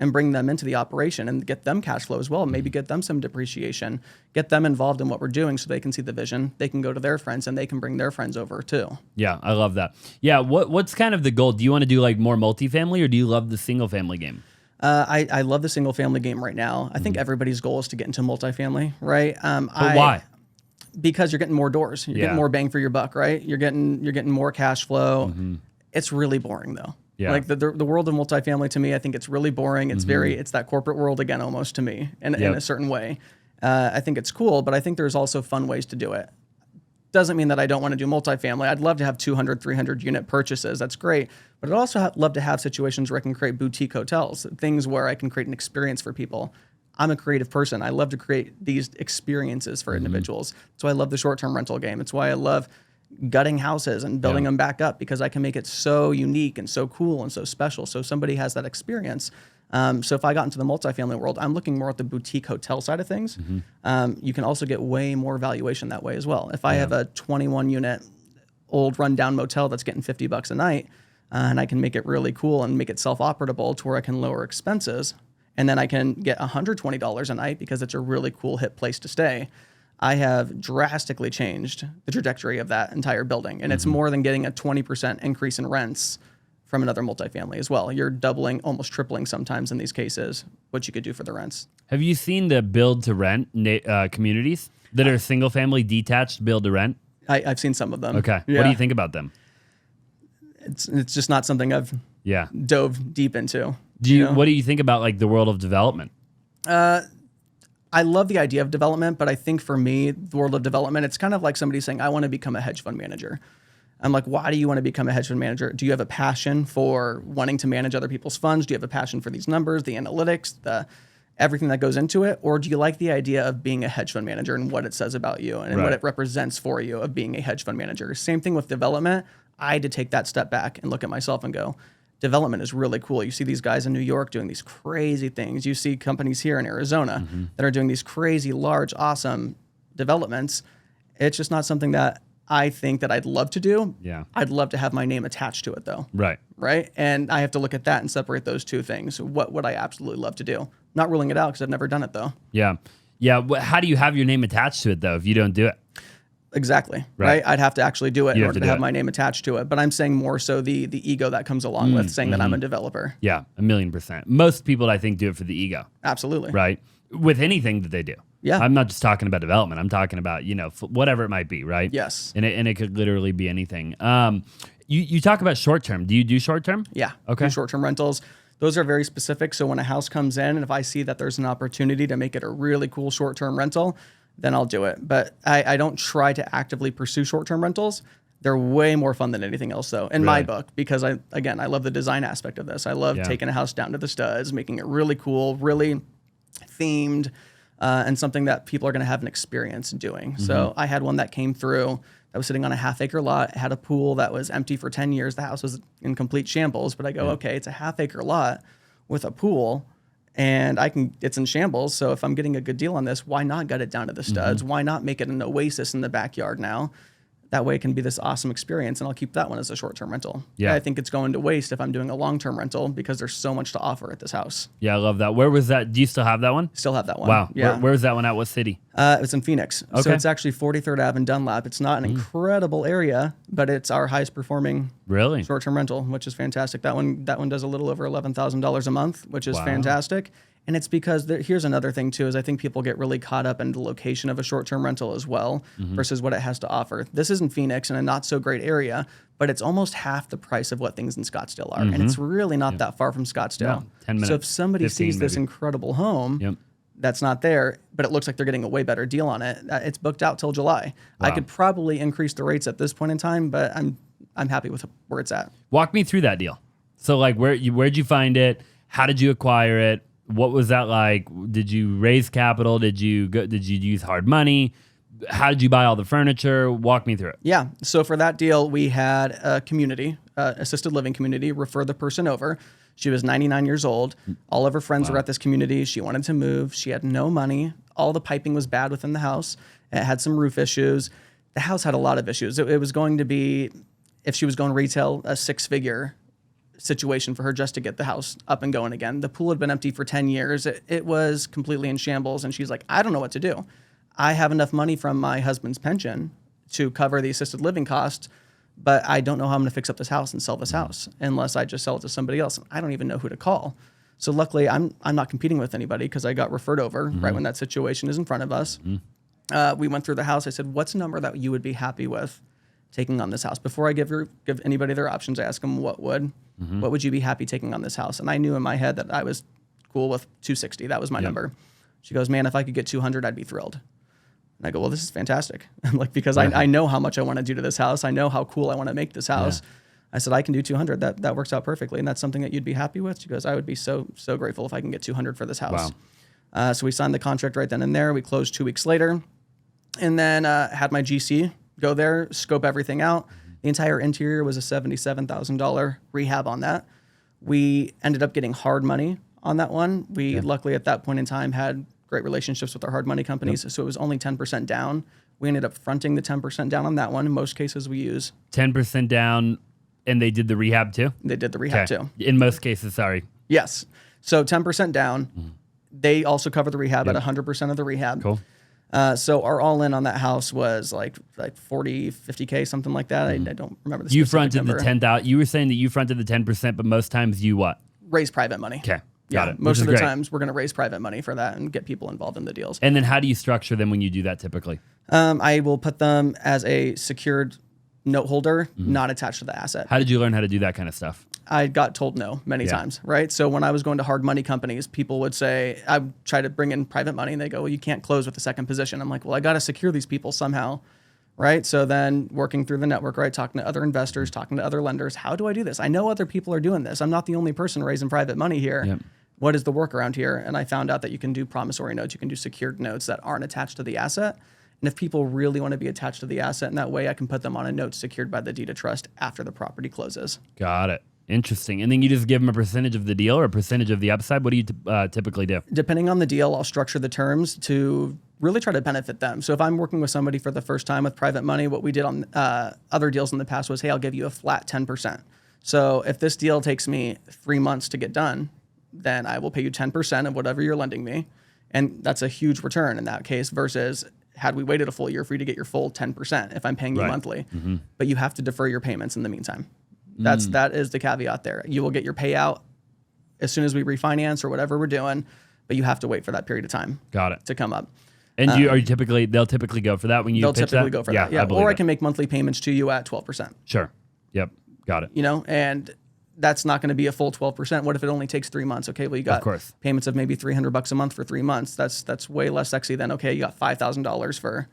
and bring them into the operation and get them cash flow as well. Maybe get them some depreciation, get them involved in what we're doing so they can see the vision. They can go to their friends and they can bring their friends over too. Yeah, I love that. Yeah, what's kind of the goal? Do you want to do like more multifamily or do you love the single family game? I love the single family game right now. I think everybody's goal is to get into multifamily, right? But why? Because you're getting more doors. You're getting more bang for your buck, right? You're getting more cash flow. It's really boring though. Yeah. Like the world of multifamily to me, I think it's really boring. It's it's that corporate world again, almost to me in a certain way. I think it's cool, but I think there's also fun ways to do it. Doesn't mean that I don't want to do multifamily. I'd love to have 200, 300 unit purchases. That's great. But I'd also love to have situations where I can create boutique hotels, things where I can create an experience for people. I'm a creative person. I love to create these experiences for individuals. That's why I love the short-term rental game. It's why I love gutting houses and building them back up because I can make it so unique and so cool and so special. So somebody has that experience. So if I got into the multifamily world, I'm looking more at the boutique hotel side of things. You can also get way more valuation that way as well. If I have a 21 unit old rundown motel that's getting $50 a night and I can make it really cool and make it self-operable to where I can lower expenses and then I can get $120 a night because it's a really cool hip place to stay. I have drastically changed the trajectory of that entire building. And it's more than getting a 20% increase in rents from another multifamily as well. You're doubling, almost tripling sometimes in these cases, what you could do for the rents. Have you seen the build to rent communities that are single family detached build to rent? I've seen some of them. Okay. Yeah. What do you think about them? It's just not something I've dove deep into. What do you think about like the world of development? I love the idea of development, but I think for me, the world of development, it's kind of like somebody saying, I want to become a hedge fund manager. I'm like, why do you want to become a hedge fund manager? Do you have a passion for wanting to manage other people's funds? Do you have a passion for these numbers, the analytics, everything that goes into it? Or do you like the idea of being a hedge fund manager and what it says about you and what it represents for you of being a hedge fund manager? Same thing with development. I had to take that step back and look at myself and go, development is really cool. You see these guys in New York doing these crazy things. You see companies here in Arizona that are doing these crazy, large, awesome developments. It's just not something that I think that I'd love to do. Yeah. I'd love to have my name attached to it though. Right. Right. And I have to look at that and separate those two things. What would I absolutely love to do? Not ruling it out because I've never done it though. Yeah. Yeah. How do you have your name attached to it though if you don't do it? Exactly. Right. I'd have to actually do it in order to have my name attached to it. But I'm saying more so the ego that comes along with saying that I'm a developer. Yeah, 1,000,000%. Most people, I think, do it for the ego. Absolutely. Right? With anything that they do. Yeah. I'm not just talking about development. I'm talking about, whatever it might be, right? Yes. And it could literally be anything. You talk about short term. Do you do short term? Yeah. Okay. Short-term rentals. Those are very specific. So when a house comes in and if I see that there's an opportunity to make it a really cool short-term rental, then I'll do it. But I don't try to actively pursue short-term rentals. They're way more fun than anything else, though, in my book, because I love the design aspect of this. I love taking a house down to the studs, making it really cool, really themed, and something that people are going to have an experience doing. So I had one that came through that was sitting on a half-acre lot. It had a pool that was empty for 10 years. The house was in complete shambles, but I go, okay, it's a half-acre lot with a pool. And it's in shambles. So if I'm getting a good deal on this, why not gut it down to the studs? Why not make it an oasis in the backyard now? That way it can be this awesome experience, and I'll keep that one as a short-term rental. Yeah. I think it's going to waste if I'm doing a long-term rental because there's so much to offer at this house. Yeah, I love that. Where was that? Do you still have that one? Still have that one. Wow. Yeah. Where's that one at? What city? It's in Phoenix. Okay. So it's actually 43rd Ave in Dunlap. It's not an incredible area, but it's our highest performing Really? short-term rental, which is fantastic. That one does a little over $11,000 a month, which is fantastic. And it's because here's another thing too, is I think people get really caught up in the location of a short-term rental as well versus what it has to offer. This is in Phoenix in a not so great area, but it's almost half the price of what things in Scottsdale are. And it's really not that far from Scottsdale. No, 10 minutes. So if somebody 15 sees this maybe. incredible home that's not there, but it looks like they're getting a way better deal on it, it's booked out till July. I could probably increase the rates at this point in time, but I'm happy with where it's at. Walk me through that deal. So like where'd you find it? How did you acquire it? What was that like? Did you raise capital? Did you use hard money? How did you buy all the furniture? Walk me through it. Yeah. So for that deal, we had a community, assisted living community, refer the person over. She was 99 years old. All of her friends were at this community. She wanted to move. She had no money. All the piping was bad within the house. It had some roof issues. The house had a lot of issues. It was going to be, if she was going retail, a 6-figure situation for her just to get the house up and going again. The pool had been empty for 10 years. It was completely in shambles. And she's like, I don't know what to do. I have enough money from my husband's pension to cover the assisted living costs, but I don't know how I'm going to fix up this house and sell this house unless I just sell it to somebody else. I don't even know who to call. So luckily, I'm not competing with anybody because I got referred over right when that situation is in front of us. We went through the house. I said, what's a number that you would be happy with taking on this house? Before I give anybody their options, I ask them, what would you be happy taking on this house? And I knew in my head that I was cool with 260. That was my number. She goes, man, if I could get 200, I'd be thrilled. And I go, well, this is fantastic. Like, because I know how much I want to do to this house. I know how cool I want to make this house. I said, I can do 200. That works out perfectly. And that's something that you'd be happy with? She goes, I would be so grateful if I can get 200 for this house. Wow. So we signed the contract right then and there. We closed 2 weeks later. And then had my GC go there, scope everything out. The entire interior was a $77,000 rehab on that. We ended up getting hard money on that one. We luckily at that point in time had great relationships with our hard money companies. So it was only 10% down. We ended up fronting the 10% down on that one. In most cases we use 10% down, and they did the rehab too? They did the rehab too. In most cases, sorry. Yes. So 10% down. They also cover the rehab at 100% of the rehab. Cool. So our all-in on that house was like 40, 50K, something like that. I don't remember the You specific fronted number. the 10,000. You were saying that you fronted the 10%, but most times you what? Raise private money. Okay. Got it. Most Which of the is great. times we're going to raise private money for that and get people involved in the deals. And then how do you structure them when you do that typically? I will put them as a secured note holder, not attached to the asset. How did you learn how to do that kind of stuff? I got told no many times, right? So when I was going to hard money companies, people would say, I would try to bring in private money and they go, well, you can't close with the second position. I'm like, well, I got to secure these people somehow, right? So then working through the network, right? Talking to other investors, talking to other lenders. How do I do this? I know other people are doing this. I'm not the only person raising private money here. Yep. What is the workaround here? And I found out that you can do promissory notes. You can do secured notes that aren't attached to the asset. And if people really want to be attached to the asset in that way, I can put them on a note secured by the deed of trust after the property closes. Got it. Interesting. And then you just give them a percentage of the deal or a percentage of the upside? What do you typically do? Depending on the deal, I'll structure the terms to really try to benefit them. So if I'm working with somebody for the first time with private money, what we did on other deals in the past was, hey, I'll give you a flat 10%. So if this deal takes me 3 months to get done, then I will pay you 10% of whatever you're lending me. And that's a huge return in that case versus had we waited a full year for you to get your full 10% if I'm paying you monthly. But you have to defer your payments in the meantime. That is the caveat there. You will get your payout as soon as we refinance or whatever we're doing, but you have to wait for that period of time to come up. And they'll typically go for that when you They'll pitch typically that? go for that. Yeah. I Or I it. can make monthly payments to you at 12%. Sure. Yep. Got it. You know, and that's not going to be a full 12%. What if it only takes 3 months? Okay, well, you got payments of maybe $300 a month for 3 months. That's way less sexy than, okay, you got $5,000 for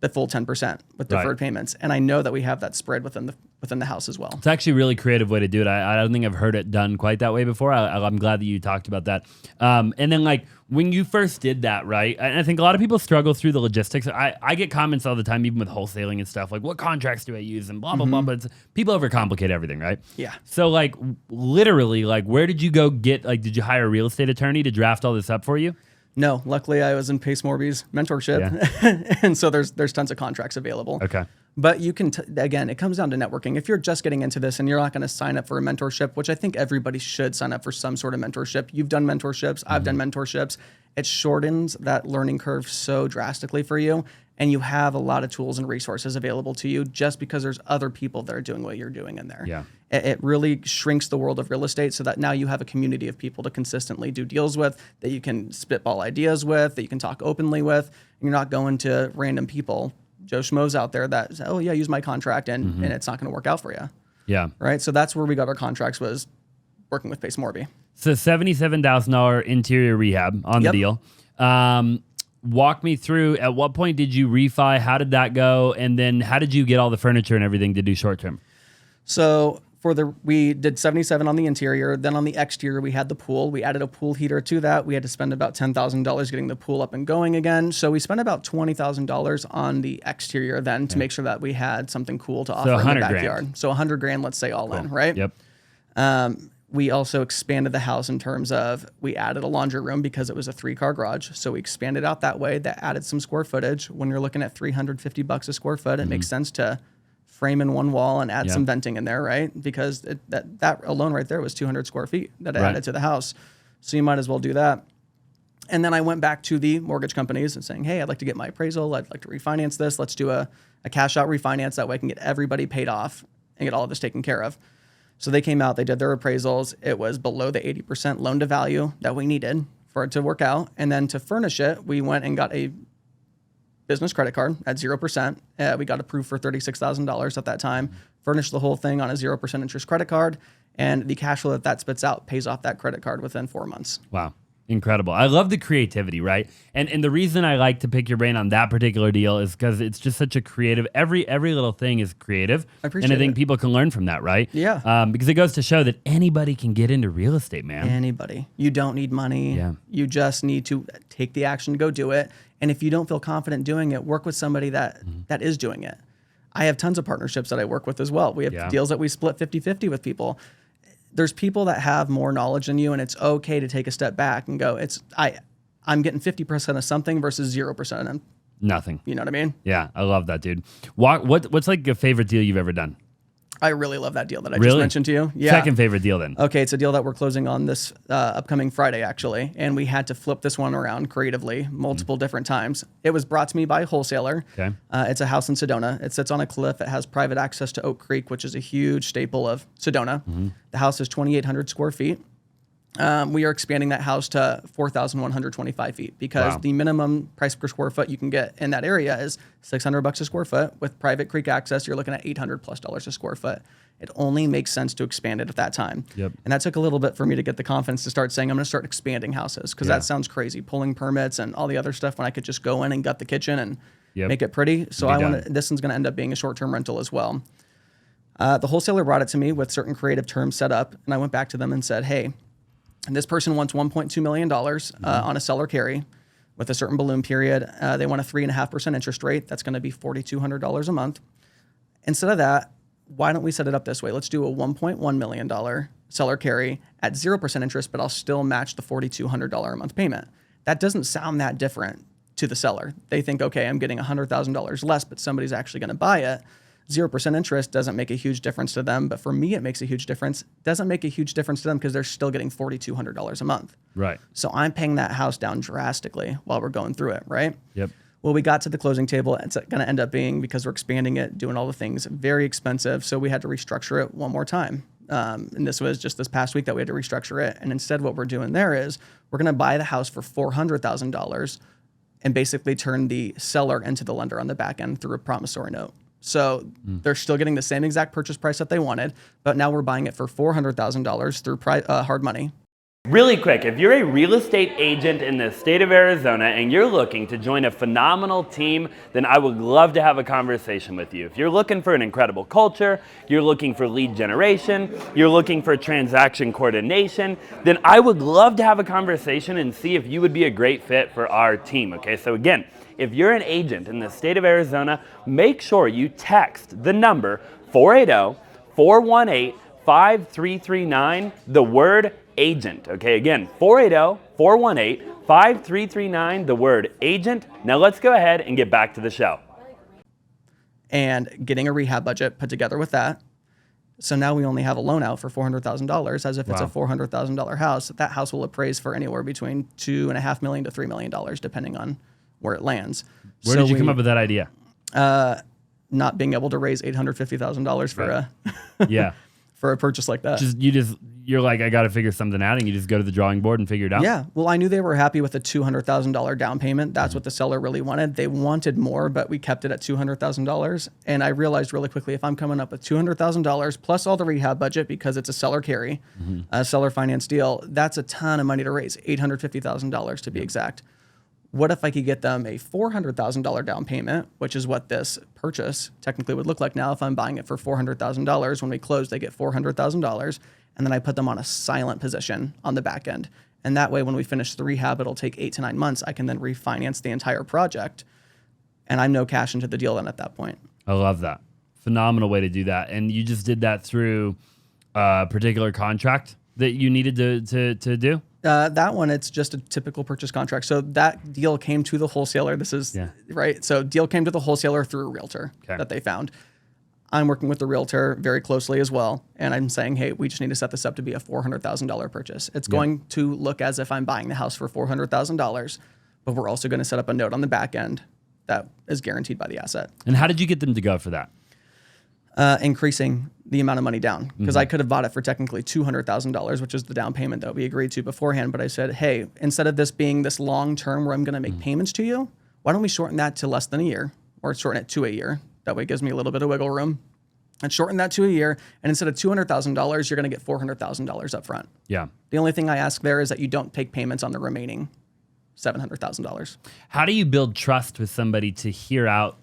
the full 10% with deferred payments. And I know that we have that spread within the house as well. It's actually a really creative way to do it. I don't think I've heard it done quite that way before. I'm glad that you talked about that. And then like when you first did that, right? And I think a lot of people struggle through the logistics. I get comments all the time, even with wholesaling and stuff, like what contracts do I use and blah, blah, blah. But people overcomplicate everything, right? Yeah. So like literally, like where did you go get, like did you hire a real estate attorney to draft all this up for you? No, luckily I was in Pace Morby's mentorship. And so there's tons of contracts available. Okay. But you can, again, it comes down to networking. If you're just getting into this and you're not going to sign up for a mentorship, which I think everybody should sign up for some sort of mentorship. You've done mentorships. I've done mentorships. It shortens that learning curve so drastically for you. And you have a lot of tools and resources available to you just because there's other people that are doing what you're doing in there. Yeah. It really shrinks the world of real estate so that now you have a community of people to consistently do deals with, that you can spitball ideas with, that you can talk openly with. And you're not going to random people, Joe Schmoes out there that say, oh yeah, use my contract and it's not going to work out for you. Yeah. Right. So that's where we got our contracts, was working with Pace Morby. So $77,000 interior rehab on the deal. Walk me through, at what point did you refi? How did that go? And then how did you get all the furniture and everything to do short term? So we did 77 on the interior. Then on the exterior, we had the pool. We added a pool heater to that. We had to spend about $10,000 getting the pool up and going again. So we spent about $20,000 on the exterior then to make sure that we had something cool to offer in the backyard. $100,000. So $100,000, let's say all in, right? Yep. We also expanded the house in terms of, we added a laundry room because it was a 3-car garage. So we expanded out that way. That added some square footage. When you're looking at $350 a square foot, it makes sense to frame in one wall and add some venting in there, right? Because that alone right there was 200 square feet that I added to the house. So you might as well do that. And then I went back to the mortgage companies and saying, hey, I'd like to get my appraisal. I'd like to refinance this. Let's do a cash out refinance. That way I can get everybody paid off and get all of this taken care of. So they came out, they did their appraisals. It was below the 80% loan to value that we needed for it to work out. And then to furnish it, we went and got a business credit card at 0%. We got approved for $36,000 at that time, furnished the whole thing on a 0% interest credit card. And the cash flow that spits out pays off that credit card within 4 months. Wow. Incredible. I love the creativity, right? And the reason I like to pick your brain on that particular deal is because it's just such a creative, every little thing is creative. I appreciate And I think it. people can learn from that, right? Yeah. Because it goes to show that anybody can get into real estate, man. Anybody. You don't need money. Yeah. You just need to take the action to go do it. And if you don't feel confident doing it, work with somebody that is doing it. I have tons of partnerships that I work with as well. We have deals that we split 50-50 with people. There's people that have more knowledge than you, and it's okay to take a step back and go, I'm getting 50% of something versus 0% of Nothing. You know what I mean? Yeah, I love that, dude. What's like a favorite deal you've ever done? I really love that deal that I just mentioned to you. Yeah. Second favorite deal then. Okay, it's a deal that we're closing on this upcoming Friday, actually. And we had to flip this one around creatively multiple different times. It was brought to me by a wholesaler. Okay. It's a house in Sedona. It sits on a cliff. It has private access to Oak Creek, which is a huge staple of Sedona. The house is 2,800 square feet. We are expanding that house to 4,125 feet because the minimum price per square foot you can get in that area is $600 a square foot. With private creek access, you're looking at $800+ a square foot. It only makes sense to expand it at that time. Yep. And that took a little bit for me to get the confidence to start saying, I'm going to start expanding houses because that sounds crazy, pulling permits and all the other stuff when I could just go in and gut the kitchen and make it pretty. So this one's going to end up being a short-term rental as well. The wholesaler brought it to me with certain creative terms set up. And I went back to them and said, hey, and this person wants $1.2 million on a seller carry with a certain balloon period. They want a 3.5% interest rate. That's going to be $4,200 a month. Instead of that, why don't we set it up this way? Let's do a $1.1 million seller carry at 0% interest, but I'll still match the $4,200 a month payment. That doesn't sound that different to the seller. They think, okay, I'm getting $100,000 less, but somebody's actually going to buy it. 0% interest doesn't make a huge difference to them, but for me, it makes a huge difference. It doesn't make a huge difference to them because they're still getting $4,200 a month. Right. So I'm paying that house down drastically while we're going through it, right? Yep. Well, we got to the closing table. It's going to end up being, because we're expanding it, doing all the things, very expensive. So we had to restructure it one more time. And this was just this past week that we had to restructure it. And instead, what we're doing there is we're going to buy the house for $400,000 and basically turn the seller into the lender on the back end through a promissory note. So they're still getting the same exact purchase price that they wanted, but now we're buying it for $400,000 through hard money. Really quick, if you're a real estate agent in the state of Arizona and you're looking to join a phenomenal team, then I would love to have a conversation with you. If you're looking for an incredible culture, you're looking for lead generation, you're looking for transaction coordination, then I would love to have a conversation and see if you would be a great fit for our team, okay? So again, if you're an agent in the state of Arizona, make sure you text the number 480-418-5339, the word agent, okay? Again, 480-418-5339, the word agent. Now let's go ahead and get back to the show. And getting a rehab budget put together with that. So now we only have a loan out for $400,000 as if it's a $400,000 house. That house will appraise for anywhere between $2.5 million to $3 million, depending on where it lands. Where did you come up with that idea? Not being able to raise $850,000 for for a purchase like that. You're like, I got to figure something out, and you just go to the drawing board and figure it out? Yeah. Well, I knew they were happy with a $200,000 down payment. That's what the seller really wanted. They wanted more, but we kept it at $200,000. And I realized really quickly, if I'm coming up with $200,000 plus all the rehab budget, because it's a seller carry, a seller finance deal, that's a ton of money to raise, $850,000 to be exact. What if I could get them a $400,000 down payment, which is what this purchase technically would look like now if I'm buying it for $400,000. When we close, they get $400,000. And then I put them on a silent position on the back end. And that way, when we finish the rehab, it'll take 8 to 9 months. I can then refinance the entire project. And I'm no cash into the deal then at that point. I love that. Phenomenal way to do that. And you just did that through a particular contract that you needed to do? That one, it's just a typical purchase contract. So that deal came to the wholesaler. This is right. So deal came to the wholesaler through a realtor that they found. I'm working with the realtor very closely as well. And I'm saying, hey, we just need to set this up to be a $400,000 purchase. It's going to look as if I'm buying the house for $400,000, but we're also going to set up a note on the back end that is guaranteed by the asset. And how did you get them to go for that? Increasing the amount of money down, because I could have bought it for technically $200,000, which is the down payment that we agreed to beforehand. But I said, hey, instead of this being this long term where I'm going to make payments to you, why don't we shorten that to less than a year, or shorten it to a year? That way it gives me a little bit of wiggle room. And shorten that to a year, and instead of $200,000, you're going to get $400,000 up front. Yeah. The only thing I ask there is that you don't take payments on the remaining $700,000. How do you build trust with somebody to hear out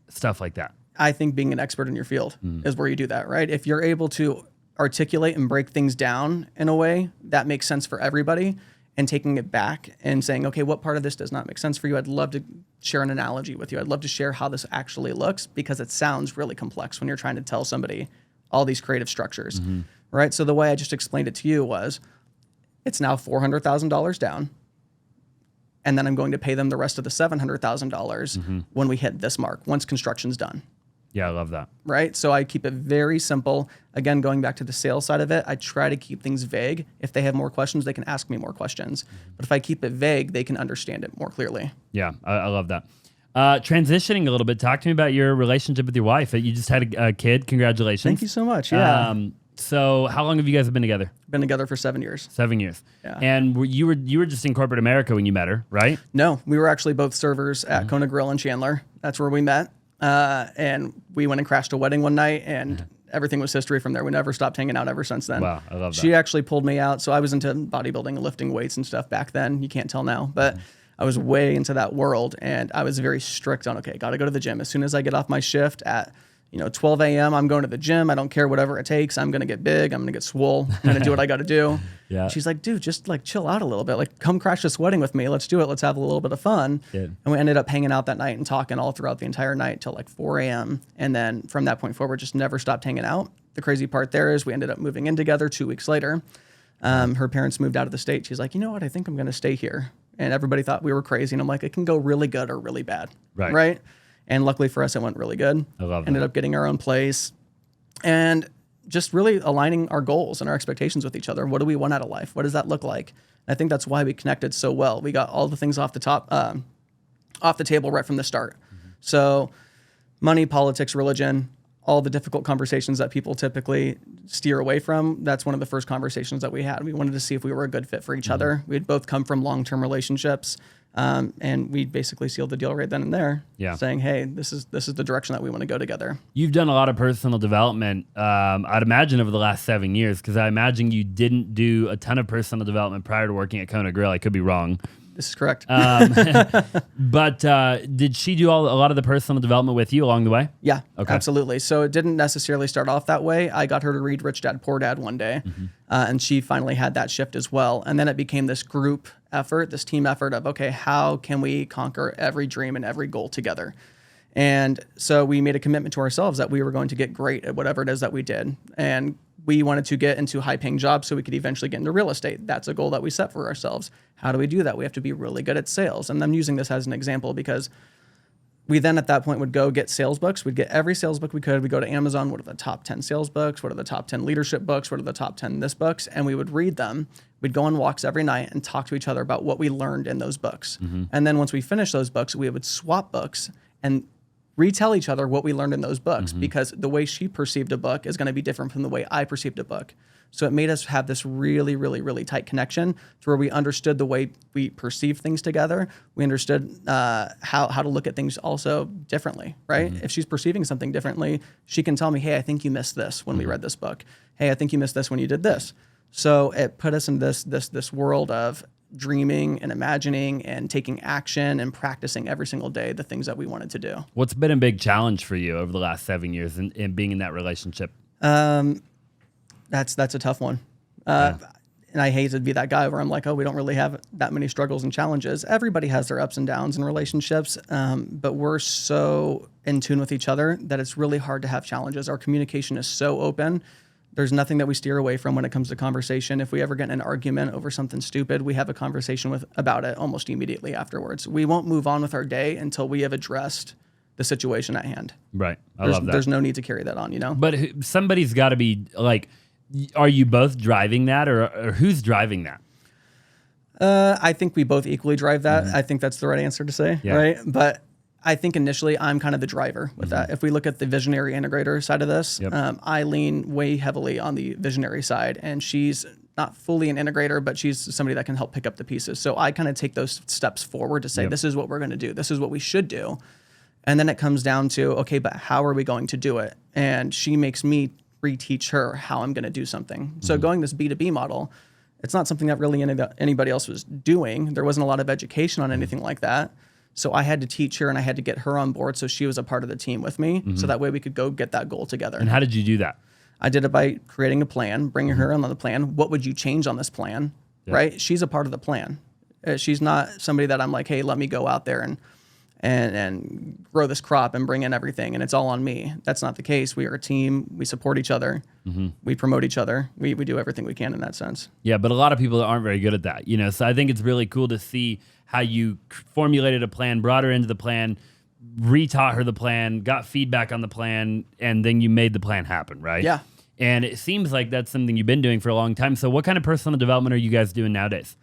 stuff like that? I think being an expert in your field is where you do that, right? If you're able to articulate and break things down in a way that makes sense for everybody, and taking it back and saying, okay, what part of this does not make sense for you? I'd love to share an analogy with you. I'd love to share how this actually looks, because it sounds really complex when you're trying to tell somebody all these creative structures, right? So the way I just explained it to you was, it's now $400,000 down, and then I'm going to pay them the rest of the $700,000 when we hit this mark, once construction's done. Yeah, I love that. Right? So I keep it very simple. Again, going back to the sales side of it, I try to keep things vague. If they have more questions, they can ask me more questions. But if I keep it vague, they can understand it more clearly. Yeah, I love that. Transitioning a little bit, talk to me about your relationship with your wife. You just had a kid. Congratulations. Thank you so much. Yeah. So how long have you guys been together? Been together for 7 years. 7 years. Yeah. And you were just in corporate America when you met her, right? No, we were actually both servers at Kona Grill in Chandler. That's where we met. And we went and crashed a wedding one night, and everything was history from there. We never stopped hanging out ever since then. Wow, I love that. She actually pulled me out. So I was into bodybuilding and lifting weights and stuff back then. You can't tell now, but I was way into that world, and I was very strict on, okay, got to go to the gym. As soon as I get off my shift at 12 a.m., I'm going to the gym. I don't care whatever it takes. I'm going to get big. I'm going to get swole. I'm going to do what I got to do. Yeah. She's like, dude, just like chill out a little bit. Like, come crash this wedding with me. Let's do it. Let's have a little bit of fun. Good. And we ended up hanging out that night and talking all throughout the entire night till like 4 a.m. And then from that point forward, just never stopped hanging out. The crazy part there is we ended up moving in together 2 weeks later. Her parents moved out of the state. She's like, you know what? I think I'm going to stay here. And everybody thought we were crazy. And I'm like, it can go really good or really bad. Right. And luckily for us, it went really good. I love that. Ended up getting our own place and just really aligning our goals and our expectations with each other. What do we want out of life? What does that look like? And I think that's why we connected so well. We got all the things off the table right from the start. So money, politics, religion, all the difficult conversations that people typically steer away from. That's one of the first conversations that we had. We wanted to see if we were a good fit for each other. We'd both come from long-term relationships. And we basically sealed the deal right then and there, saying, "Hey, this is the direction that we want to go together." You've done a lot of personal development, I'd imagine, over the last 7 years, because I imagine you didn't do a ton of personal development prior to working at Kona Grill. I could be wrong. This is correct. But did she do a lot of the personal development with you along the way? Yeah, absolutely. So it didn't necessarily start off that way. I got her to read Rich Dad Poor Dad one day, and she finally had that shift as well. And then it became this group effort, this team effort of, okay, how can we conquer every dream and every goal together? And so we made a commitment to ourselves that we were going to get great at whatever it is that we did. And we wanted to get into high-paying jobs so we could eventually get into real estate. That's a goal that we set for ourselves. How do we do that? We have to be really good at sales. And I'm using this as an example because we then at that point would go get sales books. We'd get every sales book we could. We'd go to Amazon. What are the top 10 sales books? What are the top 10 leadership books? What are the top 10 this books? And we would read them. We'd go on walks every night and talk to each other about what we learned in those books. And then once we finished those books, we would swap books and retell each other what we learned in those books because the way she perceived a book is going to be different from the way I perceived a book. So it made us have this really, really, really tight connection to where we understood the way we perceive things together. We understood how to look at things also differently, right? If she's perceiving something differently, she can tell me, hey, I think you missed this when we read this book. Hey, I think you missed this when you did this. So it put us in this world of dreaming and imagining and taking action and practicing every single day the things that we wanted to do. What's been a big challenge for you over the last 7 years in being in that relationship? That's a tough one. And I hate to be that guy where I'm like, oh, we don't really have that many struggles and challenges. Everybody has their ups and downs in relationships, but we're so in tune with each other that it's really hard to have challenges. Our communication is so open. There's nothing that we steer away from when it comes to conversation. If we ever get in an argument over something stupid, we have a conversation about it almost immediately afterwards. We won't move on with our day until we have addressed the situation at hand. Right. I love that. There's no need to carry that on, you know? But somebody's got to be like, are you both driving that or who's driving that? I think we both equally drive that. I think that's the right answer to say, right? But I think initially I'm kind of the driver with that. If we look at the visionary integrator side of this, I lean way heavily on the visionary side, and she's not fully an integrator, but she's somebody that can help pick up the pieces. So I kind of take those steps forward to say, this is what we're going to do. This is what we should do. And then it comes down to, okay, but how are we going to do it? And she makes me reteach her how I'm going to do something. So going this B2B model, it's not something that really anybody else was doing. There wasn't a lot of education on anything like that. So I had to teach her and I had to get her on board so she was a part of the team with me. So that way we could go get that goal together. And how did you do that? I did it by creating a plan, bringing her in on the plan. What would you change on this plan, right? She's a part of the plan. She's not somebody that I'm like, hey, let me go out there and grow this crop and bring in everything and it's all on me. That's not the case. We are a team. We support each other. We promote each other. We do everything we can in that sense. Yeah, but a lot of people aren't very good at that, you know. So I think it's really cool to see how you formulated a plan, brought her into the plan, retaught her the plan, got feedback on the plan, and then you made the plan happen, right? Yeah. And it seems like that's something you've been doing for a long time. So what kind of personal development are you guys doing nowadays?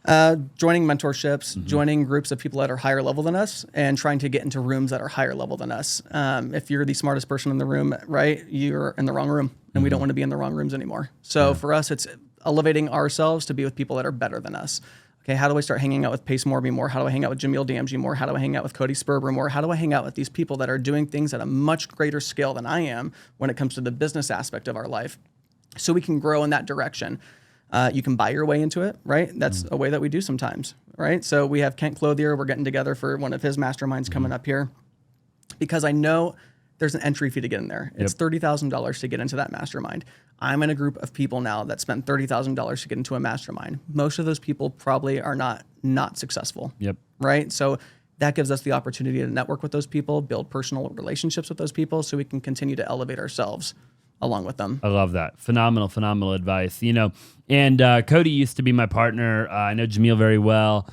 Joining mentorships, joining groups of people that are higher level than us, and trying to get into rooms that are higher level than us. If you're the smartest person in the room, right, you're in the wrong room, and we don't want to be in the wrong rooms anymore. So for us, it's elevating ourselves to be with people that are better than us. Okay, how do I start hanging out with Pace Morby more? How do I hang out with Jamil Damji more? How do I hang out with Cody Sperber more? How do I hang out with these people that are doing things at a much greater scale than I am when it comes to the business aspect of our life, so we can grow in that direction? You can buy your way into it, right? That's a way that we do sometimes, right? So we have Kent Clothier. We're getting together for one of his masterminds coming up here because I know there's an entry fee to get in there. It's $30,000 to get into that mastermind. I'm in a group of people now that spent $30,000 to get into a mastermind. Most of those people probably are not successful, right? So that gives us the opportunity to network with those people, build personal relationships with those people so we can continue to elevate ourselves along with them. I love that. Phenomenal advice. You know, and Cody used to be my partner. I know Jamil very well.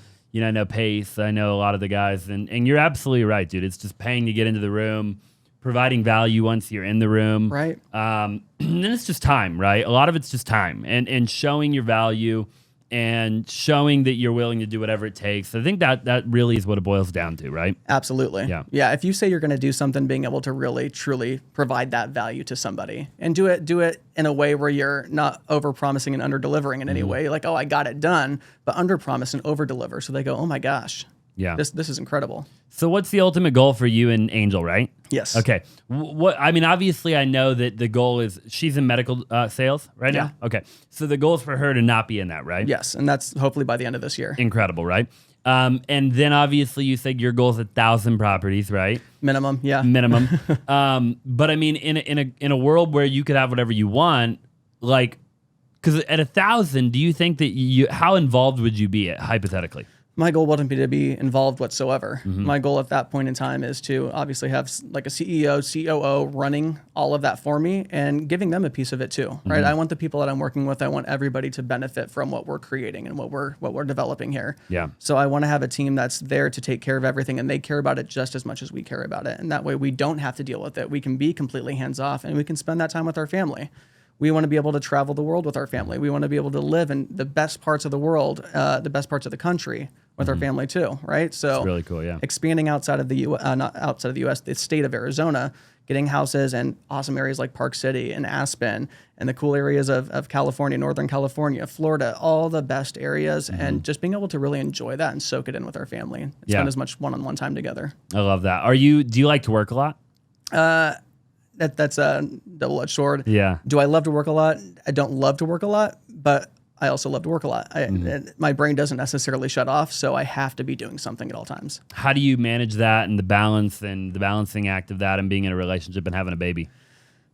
I know Pace, I know a lot of the guys, and you're absolutely right, dude. It's just paying to get into the room, providing value once you're in the room. Right. And then it's just time, right? A lot of it's just time and showing your value and showing that you're willing to do whatever it takes. I think that really is what it boils down to, right? Absolutely. Yeah. If you say you're going to do something, being able to really, truly provide that value to somebody and do it in a way where you're not over promising and under delivering in any way. Like, oh, I got it done, but under promise and over deliver. So they go, oh my gosh. Yeah. This is incredible. So what's the ultimate goal for you and Angel, right? Yes. Okay. Obviously I know that the goal is she's in medical sales right now. Okay. So the goal is for her to not be in that, right? Yes. And that's hopefully by the end of this year. Incredible, right? And then obviously you said your goal is 1,000 properties, right? Minimum. Yeah. Minimum. But I mean, in a world where you could have whatever you want, like, because at 1,000, do you think that how involved would you be hypothetically? My goal wouldn't be to be involved whatsoever. My goal at that point in time is to obviously have like a CEO, COO running all of that for me and giving them a piece of it too, right? I want the people that I'm working with, I want everybody to benefit from what we're creating and what we're developing here. Yeah. So I want to have a team that's there to take care of everything and they care about it just as much as we care about it. And that way we don't have to deal with it. We can be completely hands off and we can spend that time with our family. We want to be able to travel the world with our family. We want to be able to live in the best parts of the world, the best parts of the country with our family too, right? So it's really cool, yeah. Expanding outside of the not outside of the U.S., the state of Arizona, getting houses in awesome areas like Park City and Aspen and the cool areas of California, Northern California, Florida, all the best areas, and just being able to really enjoy that and soak it in with our family and spend as much one-on-one time together. I love that. Do you like to work a lot? That's a double-edged sword. Yeah. Do I love to work a lot? I don't love to work a lot, but I also love to work a lot. My brain doesn't necessarily shut off, so I have to be doing something at all times. How do you manage that and the balance and the balancing act of that and being in a relationship and having a baby?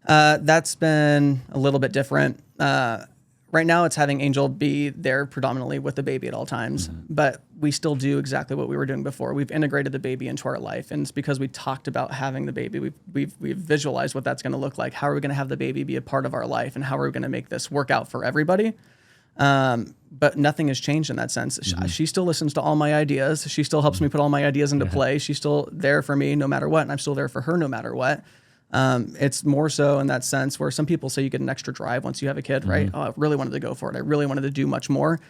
That's been a little bit different. Right now, it's having Angel be there predominantly with the baby at all times, but we still do exactly what we were doing before. We've integrated the baby into our life, and it's because we talked about having the baby. We've visualized what that's going to look like. How are we going to have the baby be a part of our life, and how are we going to make this work out for everybody? But nothing has changed in that sense. She still listens to all my ideas. She still helps me put all my ideas into play. She's still there for me no matter what, and I'm still there for her no matter what. It's more so in that sense where some people say you get an extra drive once you have a kid, right? Oh, I really wanted to go for it. I really wanted to do much more.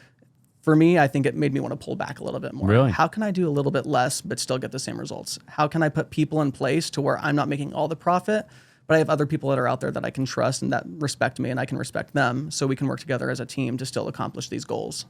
For me, I think it made me want to pull back a little bit more. Really? How can I do a little bit less but still get the same results? How can I put people in place to where I'm not making all the profit, but I have other people that are out there that I can trust and that respect me and I can respect them, so we can work together as a team to still accomplish these goals?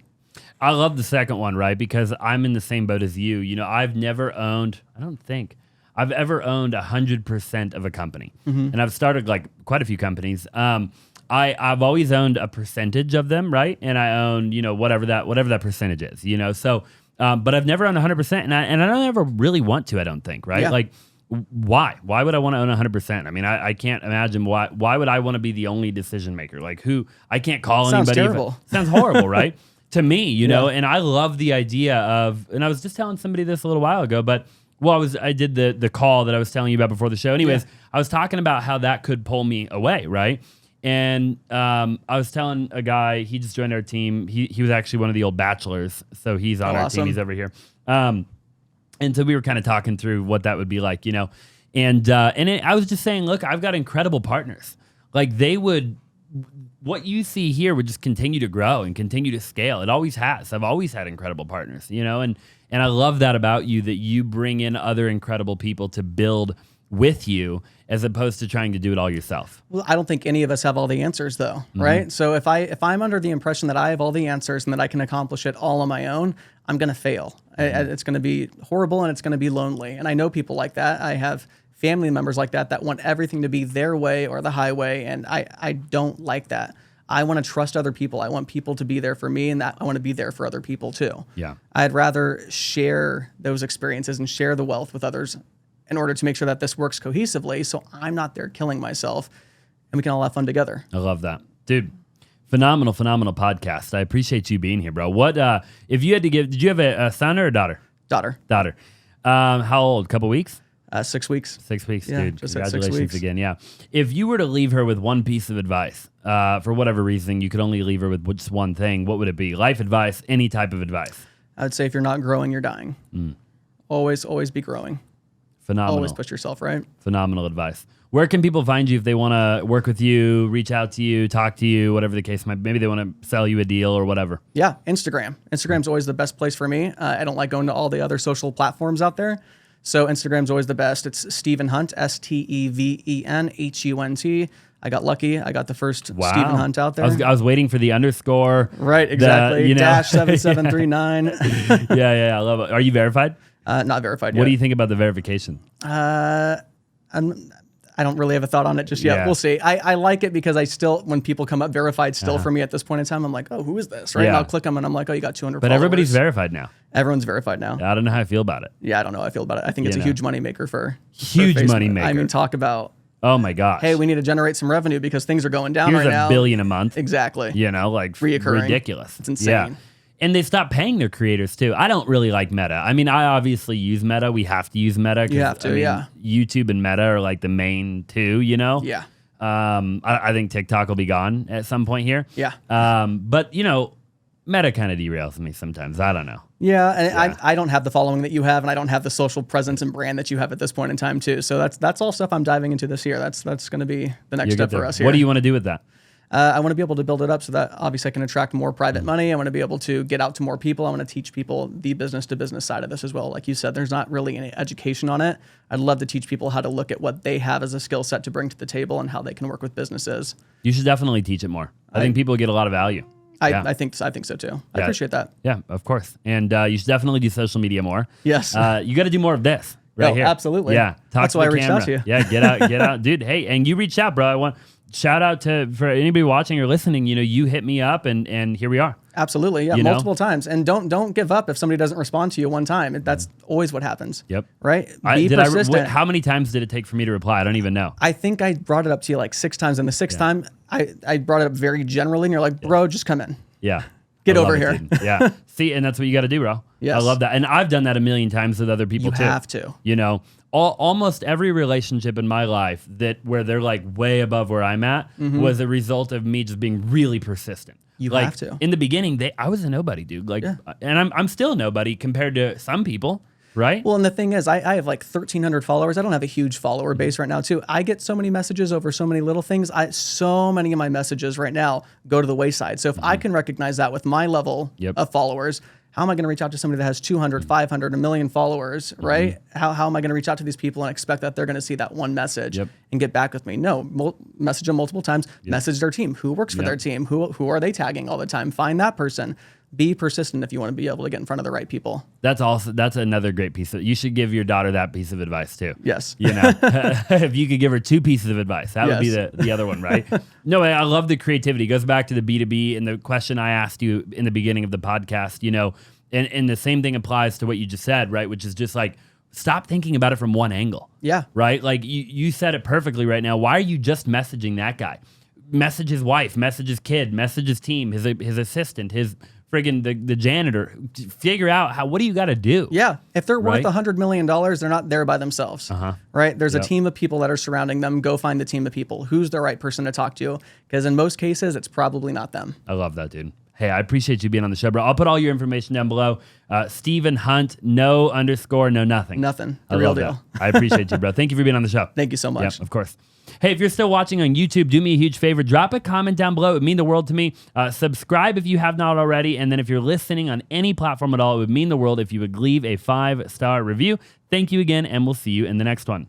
I love the second one, right? Because I'm in the same boat as you. You know, I've never owned, I don't think I've ever owned 100% of a company. And I've started like quite a few companies. I've always owned a percentage of them, right? And I own, whatever that percentage is, so, but I've never owned 100%, and I don't ever really want to, I don't think, right? Yeah. Like, why would I want to own 100%? I mean, I can't imagine why would I want to be the only decision maker? Like I can't call Sounds anybody. terrible. Sounds horrible, right? To me, and I love the idea of, and I was just telling somebody this a little while ago, but I did the call that I was telling you about before the show. Anyways, I was talking about how that could pull me away, right? And I was telling a guy, he just joined our team. He was actually one of the old bachelors, so he's on our team. He's over here. And so we were kind of talking through what that would be like, And I was just saying, look, I've got incredible partners. Like what you see here would just continue to grow and continue to scale. It always has. I've always had incredible partners, and I love that about you, that you bring in other incredible people to build with you as opposed to trying to do it all yourself. Well, I don't think any of us have all the answers though, right? So if I'm under the impression that I have all the answers and that I can accomplish it all on my own, I'm going to fail. It's going to be horrible and it's going to be lonely. And I know people like that. I have family members like that want everything to be their way or the highway, and I don't like that. I want to trust other people. I want people to be there for me, and that I want to be there for other people too. Yeah. I'd rather share those experiences and share the wealth with others in order to make sure that this works cohesively, so I'm not there killing myself and we can all have fun together. I love that. Dude, phenomenal podcast. I appreciate you being here, bro. What, if you had to did you have a son or a daughter? Daughter. How old? Couple weeks? 6 weeks. 6 weeks, Yeah, dude. just at 6 Congratulations weeks. again. Yeah. If you were to leave her with one piece of advice, for whatever reason, you could only leave her with just one thing, what would it be? Life advice, any type of advice? I would say if you're not growing, you're dying. Always be growing. Phenomenal. Always push yourself, right? Phenomenal advice. Where can people find you if they want to work with you, reach out to you, talk to you, whatever the case might be? Maybe they want to sell you a deal or whatever. Yeah, Instagram. Instagram's always the best place for me. I don't like going to all the other social platforms out there. So Instagram's always the best. It's Stephen Hunt, StevenHunt. I got lucky. I got the first Stephen Hunt out there. I was waiting for the underscore. Right, exactly. Dash 7739. Yeah, I love it. Are you verified? Not verified yet. What do you think about the verification? I don't really have a thought on it just yet. Yeah. We'll see. I like it because I still, when people come up verified still for me at this point in time, I'm like, oh, who is this? Right. Yeah. And I'll click them and I'm like, oh, you got 200 But followers. everybody's verified now. Everyone's verified now. I don't know how I feel about it. Yeah, I don't know how I feel about it. I think it's a huge moneymaker for Huge money maker. I mean, talk about, Oh my gosh. hey, we need to generate some revenue because things are going down Here's right now. $1 billion a month. Exactly. Like Reoccurring. ridiculous. It's insane. Yeah. And they stopped paying their creators too. I don't really like Meta. I mean, I obviously use Meta. We have to use Meta. You have to, yeah. YouTube and Meta are like the main two, Yeah. I think TikTok will be gone at some point here. Yeah. But Meta kind of derails me sometimes. I don't know. Yeah, and I don't have the following that you have, and I don't have the social presence and brand that you have at this point in time too. So that's all stuff I'm diving into this year. That's going to be the next step for us here. What do you want to do with that? I want to be able to build it up so that obviously I can attract more private money. I want to be able to get out to more people. I want to teach people the business to business side of this as well. Like you said, there's not really any education on it. I'd love to teach people how to look at what they have as a skill set to bring to the table and how they can work with businesses. You should definitely teach it more. I think people get a lot of value. I think so too. I appreciate that. Yeah, of course. And you should definitely do social media more. Yes. You got to do more of this right here. Absolutely. Yeah. That's why I reached out to you. Yeah, get out, dude. Hey, and you reached out, bro. I want shout out for anybody watching or listening. You hit me up, and here we are. Absolutely, yeah, multiple times. And don't give up if somebody doesn't respond to you one time. That's always what happens. Yep. Right? Be persistent. How many times did it take for me to reply? I don't even know. I think I brought it up to you like 6 times, and the 6th time I brought it up very generally, and you're like, bro, just come in. Yeah. Get over here. Yeah. See, and that's what you got to do, bro. Yes. I love that. And I've done that a million times with other people too. You have to. Almost every relationship in my life where they're like way above where I'm at was a result of me just being really persistent. You have to. In the beginning, I was a nobody, dude. And I'm still a nobody compared to some people, right? Well, and the thing is, I have like 1,300 followers. I don't have a huge follower base right now, too. I get so many messages over so many little things. So many of my messages right now go to the wayside. So if I can recognize that with my level of followers, how am I going to reach out to somebody that has 200, 500, 1 million followers, right? How am I going to reach out to these people and expect that they're going to see that one message and get back with me? No, message them multiple times, message their team. Who works for their team? Who are they tagging all the time? Find that person. Be persistent if you want to be able to get in front of the right people. That's another great piece. You should give your daughter that piece of advice too. Yes. If you could give her 2 pieces of advice, that would be the other one, right? No, I love the creativity. It goes back to the B2B and the question I asked you in the beginning of the podcast, and the same thing applies to what you just said, right? Which is just like, stop thinking about it from one angle. Yeah. Right? Like you said it perfectly right now. Why are you just messaging that guy? Message his wife, message his kid, message his team, his assistant, his friggin' the janitor. Figure out what do you got to do? Yeah. If they're worth $100 million, they're not there by themselves. Right? There's a team of people that are surrounding them. Go find the team of people. Who's the right person to talk to? Because in most cases, it's probably not them. I love that, dude. Hey, I appreciate you being on the show, bro. I'll put all your information down below. Stephen Hunt, no underscore, no nothing. Nothing. The real deal. I appreciate you, bro. Thank you for being on the show. Thank you so much. Yep, of course. Hey, if you're still watching on YouTube, do me a huge favor. Drop a comment down below. It would mean the world to me. Subscribe if you have not already. And then if you're listening on any platform at all, it would mean the world if you would leave a 5-star review. Thank you again, and we'll see you in the next one.